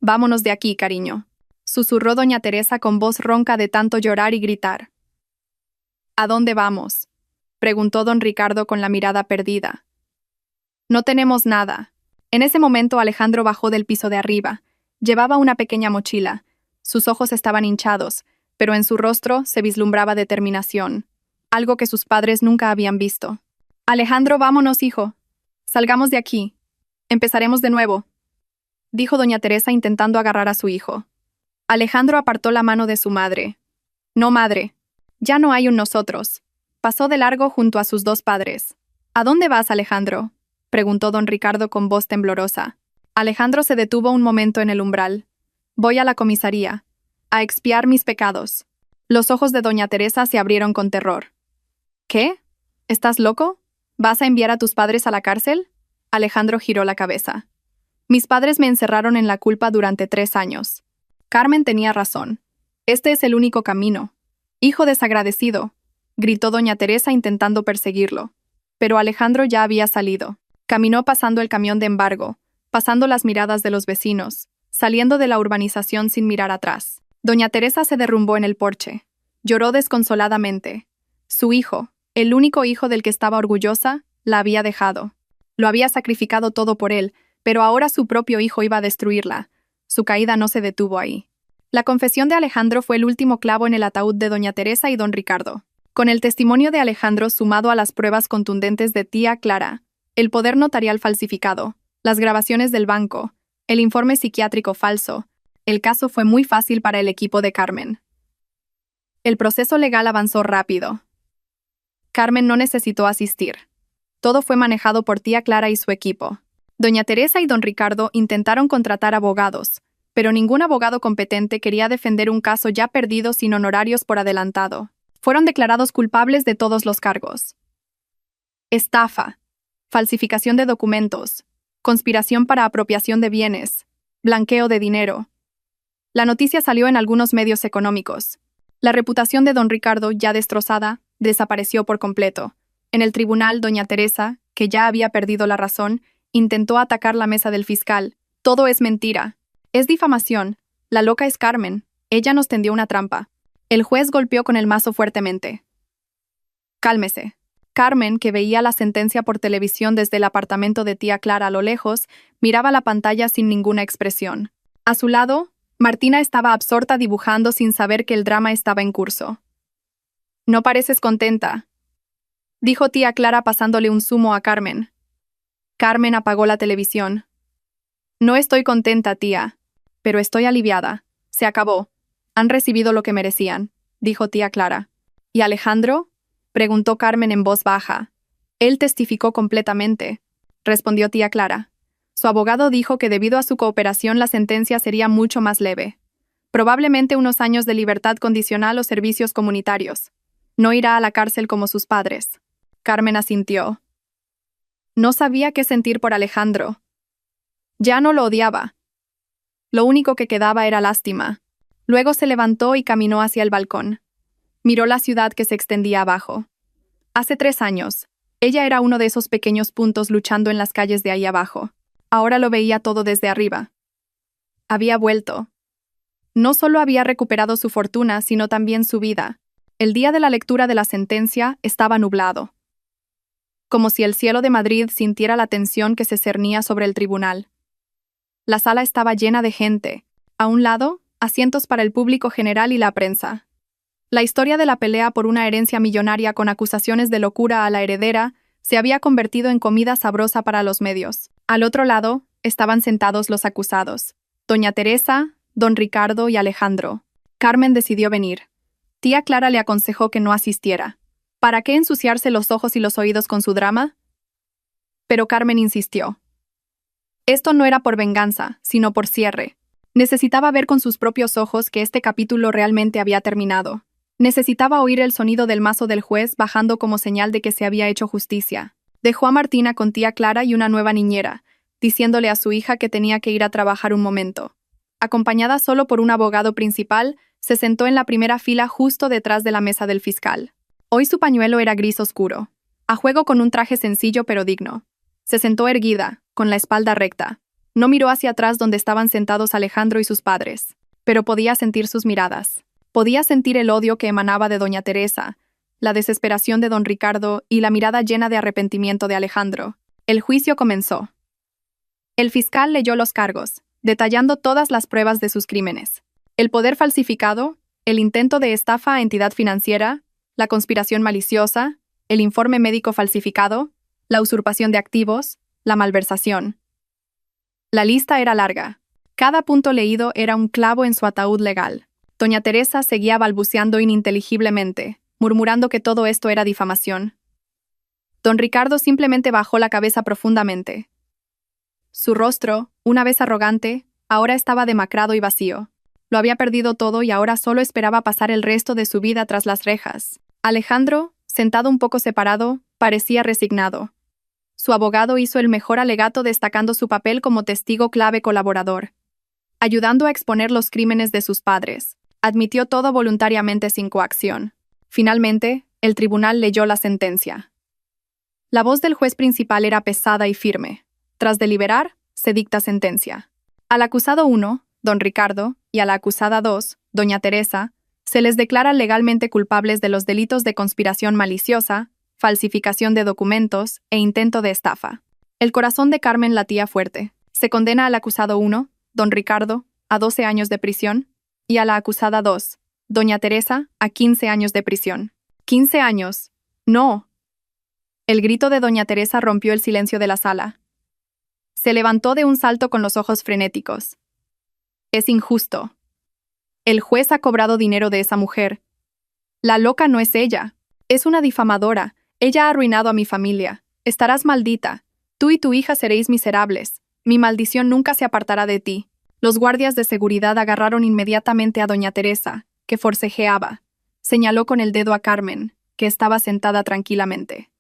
«Vámonos de aquí, cariño», susurró doña Teresa con voz ronca de tanto llorar y gritar. «¿A dónde vamos?», preguntó don Ricardo con la mirada perdida. «No tenemos nada». En ese momento Alejandro bajó del piso de arriba. Llevaba una pequeña mochila. Sus ojos estaban hinchados, pero en su rostro se vislumbraba determinación, algo que sus padres nunca habían visto. «Alejandro, vámonos, hijo. Salgamos de aquí. Empezaremos de nuevo», dijo doña Teresa intentando agarrar a su hijo. Alejandro apartó la mano de su madre. «No, madre. Ya no hay un nosotros». Pasó de largo junto a sus 2 padres. «¿A dónde vas, Alejandro?», preguntó don Ricardo con voz temblorosa. Alejandro se detuvo un momento en el umbral. «Voy a la comisaría, a expiar mis pecados». Los ojos de doña Teresa se abrieron con terror. «¿Qué? ¿Estás loco? ¿Vas a enviar a tus padres a la cárcel?». Alejandro giró la cabeza. «Mis padres me encerraron en la culpa durante 3 años. Carmen tenía razón. Este es el único camino». «Hijo desagradecido», gritó doña Teresa intentando perseguirlo. Pero Alejandro ya había salido. Caminó pasando el camión de embargo, pasando las miradas de los vecinos, saliendo de la urbanización sin mirar atrás. Doña Teresa se derrumbó en el porche. Lloró desconsoladamente. Su hijo, el único hijo del que estaba orgullosa, la había dejado. Lo había sacrificado todo por él, pero ahora su propio hijo iba a destruirla. Su caída no se detuvo ahí. La confesión de Alejandro fue el último clavo en el ataúd de doña Teresa y don Ricardo. Con el testimonio de Alejandro sumado a las pruebas contundentes de tía Clara, el poder notarial falsificado, las grabaciones del banco, el informe psiquiátrico falso, el caso fue muy fácil para el equipo de Carmen. El proceso legal avanzó rápido. Carmen no necesitó asistir. Todo fue manejado por tía Clara y su equipo. Doña Teresa y don Ricardo intentaron contratar abogados, pero ningún abogado competente quería defender un caso ya perdido sin honorarios por adelantado. Fueron declarados culpables de todos los cargos: estafa, falsificación de documentos, conspiración para apropiación de bienes, blanqueo de dinero. La noticia salió en algunos medios económicos. La reputación de don Ricardo, ya destrozada, desapareció por completo. En el tribunal, doña Teresa, que ya había perdido la razón, intentó atacar la mesa del fiscal. «Todo es mentira. Es difamación. La loca es Carmen. Ella nos tendió una trampa». El juez golpeó con el mazo fuertemente. «Cálmese. Carmen, que veía la sentencia por televisión desde el apartamento de tía Clara a lo lejos, miraba la pantalla sin ninguna expresión. A su lado, Martina estaba absorta dibujando sin saber que el drama estaba en curso. «No pareces contenta», dijo tía Clara pasándole un zumo a Carmen. Carmen apagó la televisión. «No estoy contenta, tía, pero estoy aliviada. Se acabó. Han recibido lo que merecían», dijo tía Clara. «¿Y Alejandro?», preguntó Carmen en voz baja. «Él testificó completamente», respondió tía Clara. Su abogado dijo que debido a su cooperación la sentencia sería mucho más leve. Probablemente unos años de libertad condicional o servicios comunitarios. No irá a la cárcel como sus padres. Carmen asintió. No sabía qué sentir por Alejandro. Ya no lo odiaba. Lo único que quedaba era lástima. Luego se levantó y caminó hacia el balcón. Miró la ciudad que se extendía abajo. Hace 3 años, ella era uno de esos pequeños puntos luchando en las calles de ahí abajo. Ahora lo veía todo desde arriba. Había vuelto. No solo había recuperado su fortuna, sino también su vida. El día de la lectura de la sentencia estaba nublado. Como si el cielo de Madrid sintiera la tensión que se cernía sobre el tribunal. La sala estaba llena de gente. A un lado, asientos para el público general y la prensa. La historia de la pelea por una herencia millonaria con acusaciones de locura a la heredera se había convertido en comida sabrosa para los medios. Al otro lado, estaban sentados los acusados. Doña Teresa, don Ricardo y Alejandro. Carmen decidió venir. Tía Clara le aconsejó que no asistiera. ¿Para qué ensuciarse los ojos y los oídos con su drama? Pero Carmen insistió. Esto no era por venganza, sino por cierre. Necesitaba ver con sus propios ojos que este capítulo realmente había terminado. Necesitaba oír el sonido del mazo del juez bajando como señal de que se había hecho justicia. Dejó a Martina con tía Clara y una nueva niñera, diciéndole a su hija que tenía que ir a trabajar un momento. Acompañada solo por un abogado principal, se sentó en la primera fila justo detrás de la mesa del fiscal. Hoy su pañuelo era gris oscuro, a juego con un traje sencillo pero digno. Se sentó erguida, con la espalda recta. No miró hacia atrás donde estaban sentados Alejandro y sus padres, pero podía sentir sus miradas. Podía sentir el odio que emanaba de doña Teresa, la desesperación de don Ricardo y la mirada llena de arrepentimiento de Alejandro. El juicio comenzó. El fiscal leyó los cargos, detallando todas las pruebas de sus crímenes. El poder falsificado, el intento de estafa a entidad financiera, la conspiración maliciosa, el informe médico falsificado, la usurpación de activos, la malversación. La lista era larga. Cada punto leído era un clavo en su ataúd legal. Doña Teresa seguía balbuceando ininteligiblemente, murmurando que todo esto era difamación. Don Ricardo simplemente bajó la cabeza profundamente. Su rostro, una vez arrogante, ahora estaba demacrado y vacío. Lo había perdido todo y ahora solo esperaba pasar el resto de su vida tras las rejas. Alejandro, sentado un poco separado, parecía resignado. Su abogado hizo el mejor alegato destacando su papel como testigo clave colaborador, ayudando a exponer los crímenes de sus padres. Admitió todo voluntariamente sin coacción. Finalmente, el tribunal leyó la sentencia. La voz del juez principal era pesada y firme. Tras deliberar, se dicta sentencia. Al acusado 1, don Ricardo, y a la acusada 2, doña Teresa, se les declara legalmente culpables de los delitos de conspiración maliciosa, falsificación de documentos e intento de estafa. El corazón de Carmen latía fuerte. Se condena al acusado 1, don Ricardo, a 12 años de prisión, y a la acusada 2, doña Teresa, a 15 años de prisión. ¡15 años! ¡No! El grito de doña Teresa rompió el silencio de la sala. Se levantó de un salto con los ojos frenéticos. Es injusto. El juez ha cobrado dinero de esa mujer. La loca no es ella. Es una difamadora. Ella ha arruinado a mi familia. Estarás maldita. Tú y tu hija seréis miserables. Mi maldición nunca se apartará de ti. Los guardias de seguridad agarraron inmediatamente a doña Teresa, que forcejeaba. Señaló con el dedo a Carmen, que estaba sentada tranquilamente.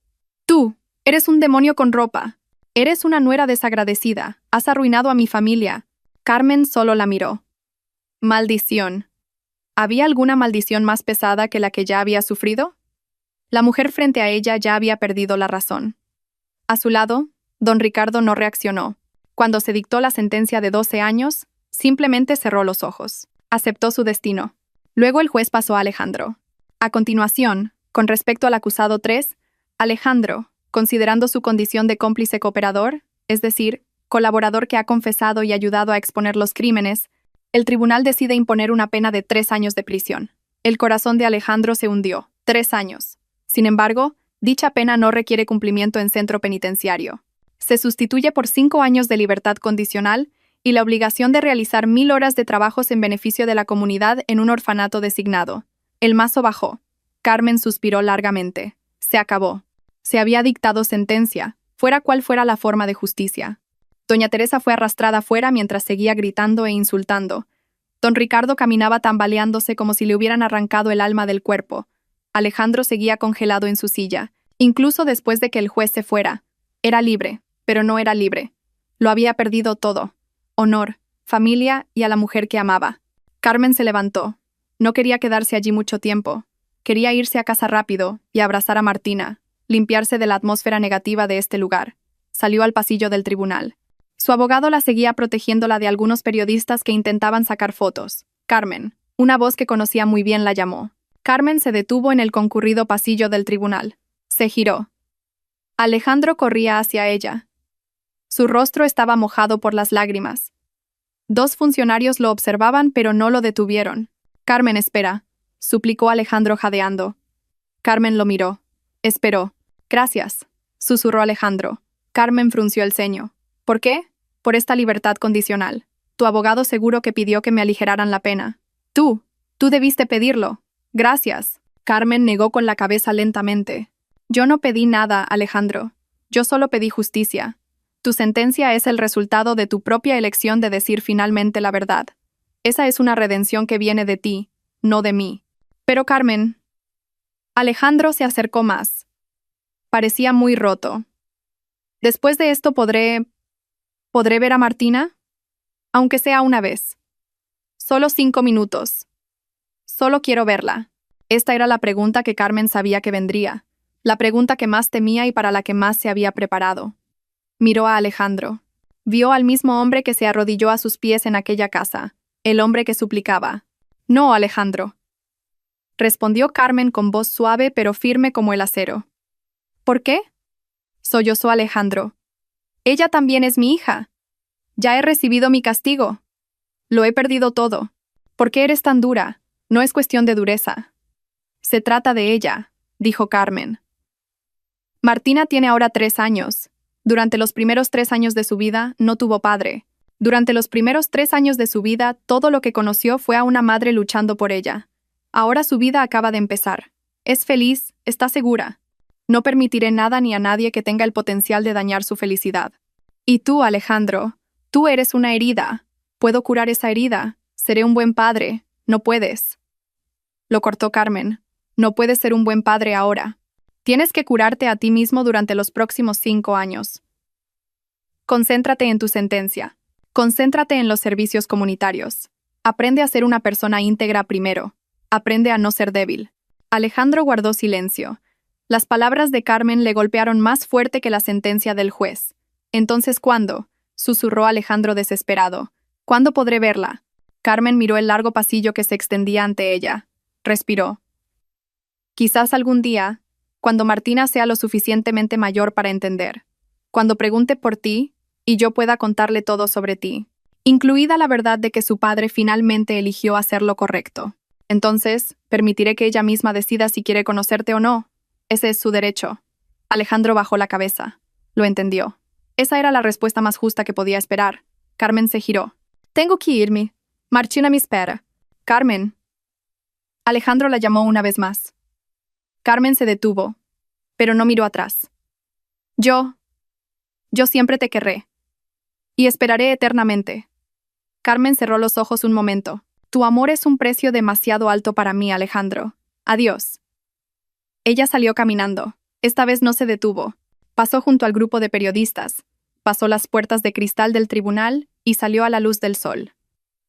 Tú, eres un demonio con ropa. Eres una nuera desagradecida. Has arruinado a mi familia. Carmen solo la miró. Maldición. ¿Había alguna maldición más pesada que la que ya había sufrido? La mujer frente a ella ya había perdido la razón. A su lado, don Ricardo no reaccionó. Cuando se dictó la sentencia de 12 años, simplemente cerró los ojos. Aceptó su destino. Luego el juez pasó a Alejandro. A continuación, con respecto al acusado 3, Alejandro, considerando su condición de cómplice cooperador, es decir, colaborador que ha confesado y ayudado a exponer los crímenes, el tribunal decide imponer una pena de 3 años de prisión. El corazón de Alejandro se hundió. 3 años. Sin embargo, dicha pena no requiere cumplimiento en centro penitenciario. Se sustituye por 5 años de libertad condicional y la obligación de realizar 1000 horas de trabajos en beneficio de la comunidad en un orfanato designado. El mazo bajó. Carmen suspiró largamente. Se acabó. Se había dictado sentencia, fuera cual fuera la forma de justicia. Doña Teresa fue arrastrada fuera mientras seguía gritando e insultando. Don Ricardo caminaba tambaleándose como si le hubieran arrancado el alma del cuerpo. Alejandro seguía congelado en su silla, incluso después de que el juez se fuera. Era libre, pero no era libre. Lo había perdido todo: honor, familia y a la mujer que amaba. Carmen se levantó. No quería quedarse allí mucho tiempo. Quería irse a casa rápido y abrazar a Martina, limpiarse de la atmósfera negativa de este lugar. Salió al pasillo del tribunal. Su abogado la seguía protegiéndola de algunos periodistas que intentaban sacar fotos. Carmen, una voz que conocía muy bien, la llamó. Carmen se detuvo en el concurrido pasillo del tribunal. Se giró. Alejandro corría hacia ella. Su rostro estaba mojado por las lágrimas. 2 funcionarios lo observaban, pero no lo detuvieron. Carmen, espera, suplicó Alejandro jadeando. Carmen lo miró. Esperó. Gracias, susurró Alejandro. Carmen frunció el ceño. ¿Por qué? Por esta libertad condicional. Tu abogado seguro que pidió que me aligeraran la pena. Tú debiste pedirlo. Gracias. Carmen negó con la cabeza lentamente. Yo no pedí nada, Alejandro. Yo solo pedí justicia. Tu sentencia es el resultado de tu propia elección de decir finalmente la verdad. Esa es una redención que viene de ti, no de mí. Pero Carmen... Alejandro se acercó más. Parecía muy roto. Después de esto ¿podré ver a Martina? Aunque sea una vez. Solo 5 minutos. Solo quiero verla. Esta era la pregunta que Carmen sabía que vendría. La pregunta que más temía y para la que más se había preparado. Miró a Alejandro. Vio al mismo hombre que se arrodilló a sus pies en aquella casa. El hombre que suplicaba. No, Alejandro. Respondió Carmen con voz suave pero firme como el acero. ¿Por qué? Sollozó Alejandro. Ella también es mi hija. Ya he recibido mi castigo. Lo he perdido todo. ¿Por qué eres tan dura? No es cuestión de dureza. Se trata de ella, dijo Carmen. Martina tiene ahora 3 años. Durante los primeros 3 años de su vida no tuvo padre. Durante los primeros 3 años de su vida todo lo que conoció fue a una madre luchando por ella. Ahora su vida acaba de empezar. Es feliz, está segura. No permitiré nada ni a nadie que tenga el potencial de dañar su felicidad. Y tú, Alejandro, tú eres una herida. Puedo curar esa herida. Seré un buen padre. No puedes. Lo cortó Carmen. No puedes ser un buen padre ahora. Tienes que curarte a ti mismo durante los próximos 5 años. Concéntrate en tu sentencia. Concéntrate en los servicios comunitarios. Aprende a ser una persona íntegra primero. Aprende a no ser débil. Alejandro guardó silencio. Las palabras de Carmen le golpearon más fuerte que la sentencia del juez. Entonces, ¿cuándo? Susurró Alejandro desesperado. ¿Cuándo podré verla? Carmen miró el largo pasillo que se extendía ante ella. Respiró. Quizás algún día, cuando Martina sea lo suficientemente mayor para entender. Cuando pregunte por ti, y yo pueda contarle todo sobre ti, incluida la verdad de que su padre finalmente eligió hacer lo correcto. Entonces, permitiré que ella misma decida si quiere conocerte o no. Ese es su derecho. Alejandro bajó la cabeza. Lo entendió. Esa era la respuesta más justa que podía esperar. Carmen se giró. Tengo que irme. Martina me espera. Carmen. Alejandro la llamó una vez más. Carmen se detuvo, pero no miró atrás. Yo siempre te querré. Y esperaré eternamente. Carmen cerró los ojos un momento. Tu amor es un precio demasiado alto para mí, Alejandro. Adiós. Ella salió caminando. Esta vez no se detuvo. Pasó junto al grupo de periodistas. Pasó las puertas de cristal del tribunal y salió a la luz del sol.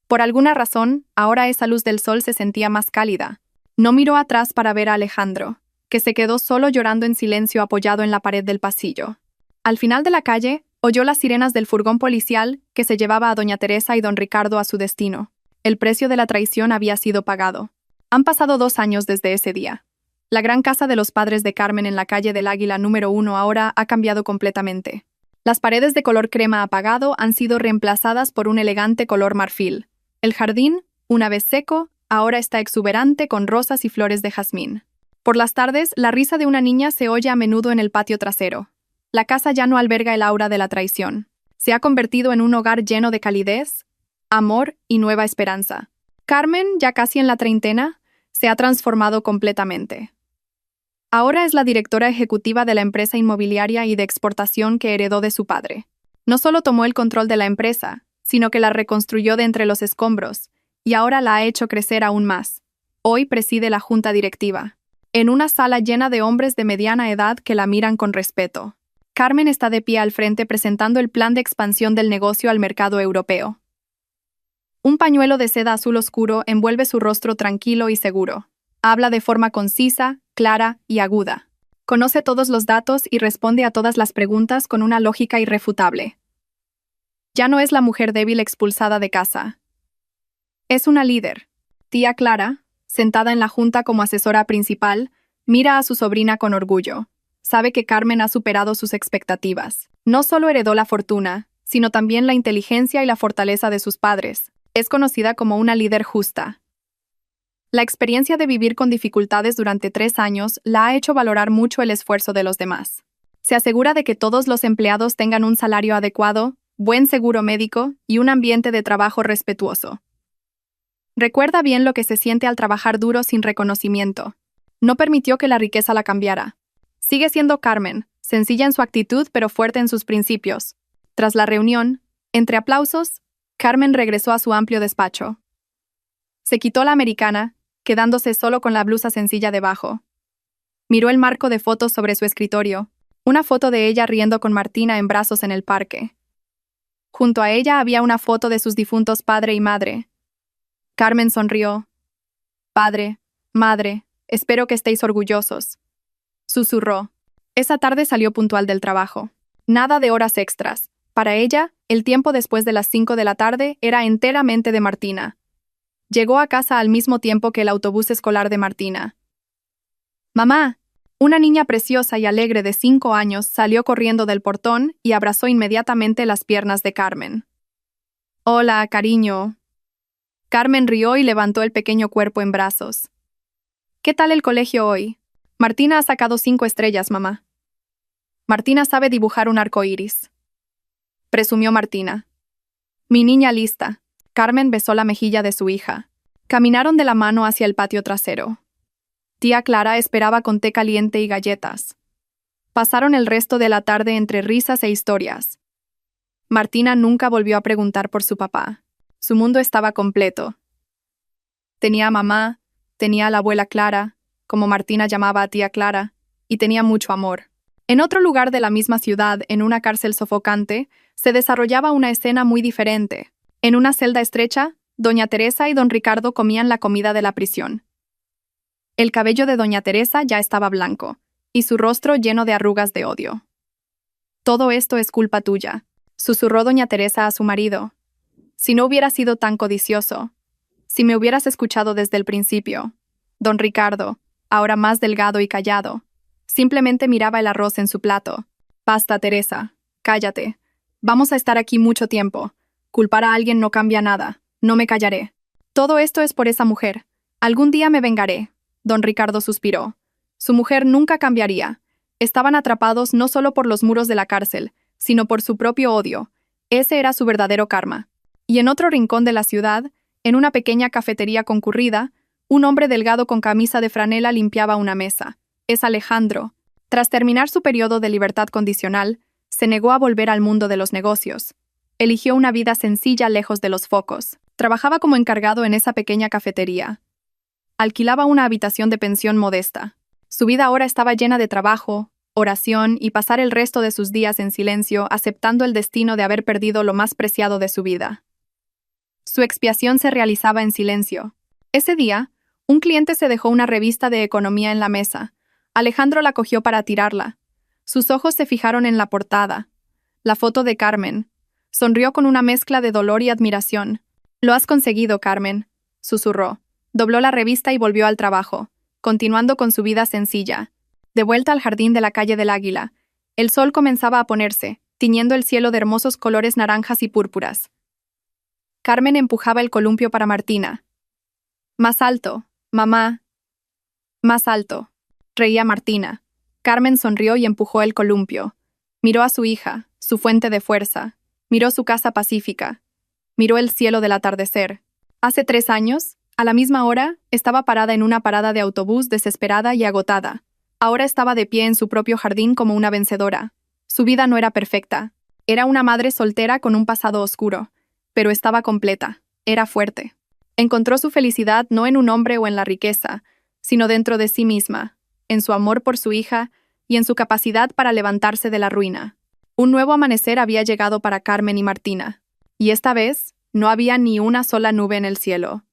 Por alguna razón, ahora esa luz del sol se sentía más cálida. No miró atrás para ver a Alejandro, que se quedó solo llorando en silencio apoyado en la pared del pasillo. Al final de la calle, oyó las sirenas del furgón policial que se llevaba a doña Teresa y don Ricardo a su destino. El precio de la traición había sido pagado. Han pasado 2 años desde ese día. La gran casa de los padres de Carmen en la calle del Águila número 1 ahora ha cambiado completamente. Las paredes de color crema apagado han sido reemplazadas por un elegante color marfil. El jardín, una vez seco, ahora está exuberante con rosas y flores de jazmín. Por las tardes, la risa de una niña se oye a menudo en el patio trasero. La casa ya no alberga el aura de la traición. Se ha convertido en un hogar lleno de calidez, amor y nueva esperanza. Carmen, ya casi en la treintena, se ha transformado completamente. Ahora es la directora ejecutiva de la empresa inmobiliaria y de exportación que heredó de su padre. No solo tomó el control de la empresa, sino que la reconstruyó de entre los escombros, y ahora la ha hecho crecer aún más. Hoy preside la junta directiva, en una sala llena de hombres de mediana edad que la miran con respeto. Carmen está de pie al frente presentando el plan de expansión del negocio al mercado europeo. Un pañuelo de seda azul oscuro envuelve su rostro tranquilo y seguro. Habla de forma concisa, clara y aguda. Conoce todos los datos y responde a todas las preguntas con una lógica irrefutable. Ya no es la mujer débil expulsada de casa. Es una líder. Tía Clara, sentada en la junta como asesora principal, mira a su sobrina con orgullo. Sabe que Carmen ha superado sus expectativas. No solo heredó la fortuna, sino también la inteligencia y la fortaleza de sus padres. Es conocida como una líder justa. La experiencia de vivir con dificultades durante 3 años la ha hecho valorar mucho el esfuerzo de los demás. Se asegura de que todos los empleados tengan un salario adecuado, buen seguro médico y un ambiente de trabajo respetuoso. Recuerda bien lo que se siente al trabajar duro sin reconocimiento. No permitió que la riqueza la cambiara. Sigue siendo Carmen, sencilla en su actitud pero fuerte en sus principios. Tras la reunión, entre aplausos, Carmen regresó a su amplio despacho. Se quitó la americana, quedándose solo con la blusa sencilla debajo. Miró el marco de fotos sobre su escritorio, una foto de ella riendo con Martina en brazos en el parque. Junto a ella había una foto de sus difuntos padre y madre. Carmen sonrió. Padre, madre, espero que estéis orgullosos. Susurró. Esa tarde salió puntual del trabajo. Nada de horas extras. Para ella, el tiempo después de las 5 de la tarde era enteramente de Martina. Llegó a casa al mismo tiempo que el autobús escolar de Martina. «Mamá», una niña preciosa y alegre de 5 años salió corriendo del portón y abrazó inmediatamente las piernas de Carmen. «Hola, cariño». Carmen rió y levantó el pequeño cuerpo en brazos. «¿Qué tal el colegio hoy? Martina ha sacado 5 estrellas, mamá». «Martina sabe dibujar un arco iris», presumió Martina. «Mi niña lista». Carmen besó la mejilla de su hija. Caminaron de la mano hacia el patio trasero. Tía Clara esperaba con té caliente y galletas. Pasaron el resto de la tarde entre risas e historias. Martina nunca volvió a preguntar por su papá. Su mundo estaba completo. Tenía a mamá, tenía a la abuela Clara, como Martina llamaba a tía Clara, y tenía mucho amor. En otro lugar de la misma ciudad, en una cárcel sofocante, se desarrollaba una escena muy diferente. En una celda estrecha, doña Teresa y don Ricardo comían la comida de la prisión. El cabello de doña Teresa ya estaba blanco, y su rostro lleno de arrugas de odio. «Todo esto es culpa tuya», susurró doña Teresa a su marido. «Si no hubiera sido tan codicioso, si me hubieras escuchado desde el principio». Don Ricardo, ahora más delgado y callado, simplemente miraba el arroz en su plato. «Basta, Teresa, cállate. Vamos a estar aquí mucho tiempo. Culpar a alguien no cambia nada. No me callaré. Todo esto es por esa mujer. Algún día me vengaré». Don Ricardo suspiró. Su mujer nunca cambiaría. Estaban atrapados no solo por los muros de la cárcel, sino por su propio odio. Ese era su verdadero karma. Y en otro rincón de la ciudad, en una pequeña cafetería concurrida, un hombre delgado con camisa de franela limpiaba una mesa. Es Alejandro. Tras terminar su periodo de libertad condicional, se negó a volver al mundo de los negocios. Eligió una vida sencilla lejos de los focos. Trabajaba como encargado en esa pequeña cafetería. Alquilaba una habitación de pensión modesta. Su vida ahora estaba llena de trabajo, oración y pasar el resto de sus días en silencio, aceptando el destino de haber perdido lo más preciado de su vida. Su expiación se realizaba en silencio. Ese día, un cliente se dejó una revista de economía en la mesa. Alejandro la cogió para tirarla. Sus ojos se fijaron en la portada. La foto de Carmen. Sonrió con una mezcla de dolor y admiración. «Lo has conseguido, Carmen», susurró. Dobló la revista y volvió al trabajo. continuando con su vida sencilla. De vuelta al jardín de la calle del Águila, el sol comenzaba a ponerse, tiñendo el cielo de hermosos colores naranjas y púrpuras. Carmen empujaba el columpio para Martina. «Más alto, mamá. Más alto», reía Martina. Carmen sonrió y empujó el columpio. Miró a su hija, su fuente de fuerza. Miró su casa pacífica. Miró el cielo del atardecer. Hace 3 años, a la misma hora, estaba parada en una parada de autobús desesperada y agotada. Ahora estaba de pie en su propio jardín como una vencedora. Su vida no era perfecta. Era una madre soltera con un pasado oscuro, pero estaba completa. Era fuerte. Encontró su felicidad no en un hombre o en la riqueza, sino dentro de sí misma, en su amor por su hija y en su capacidad para levantarse de la ruina. Un nuevo amanecer había llegado para Carmen y Martina, y esta vez no había ni una sola nube en el cielo.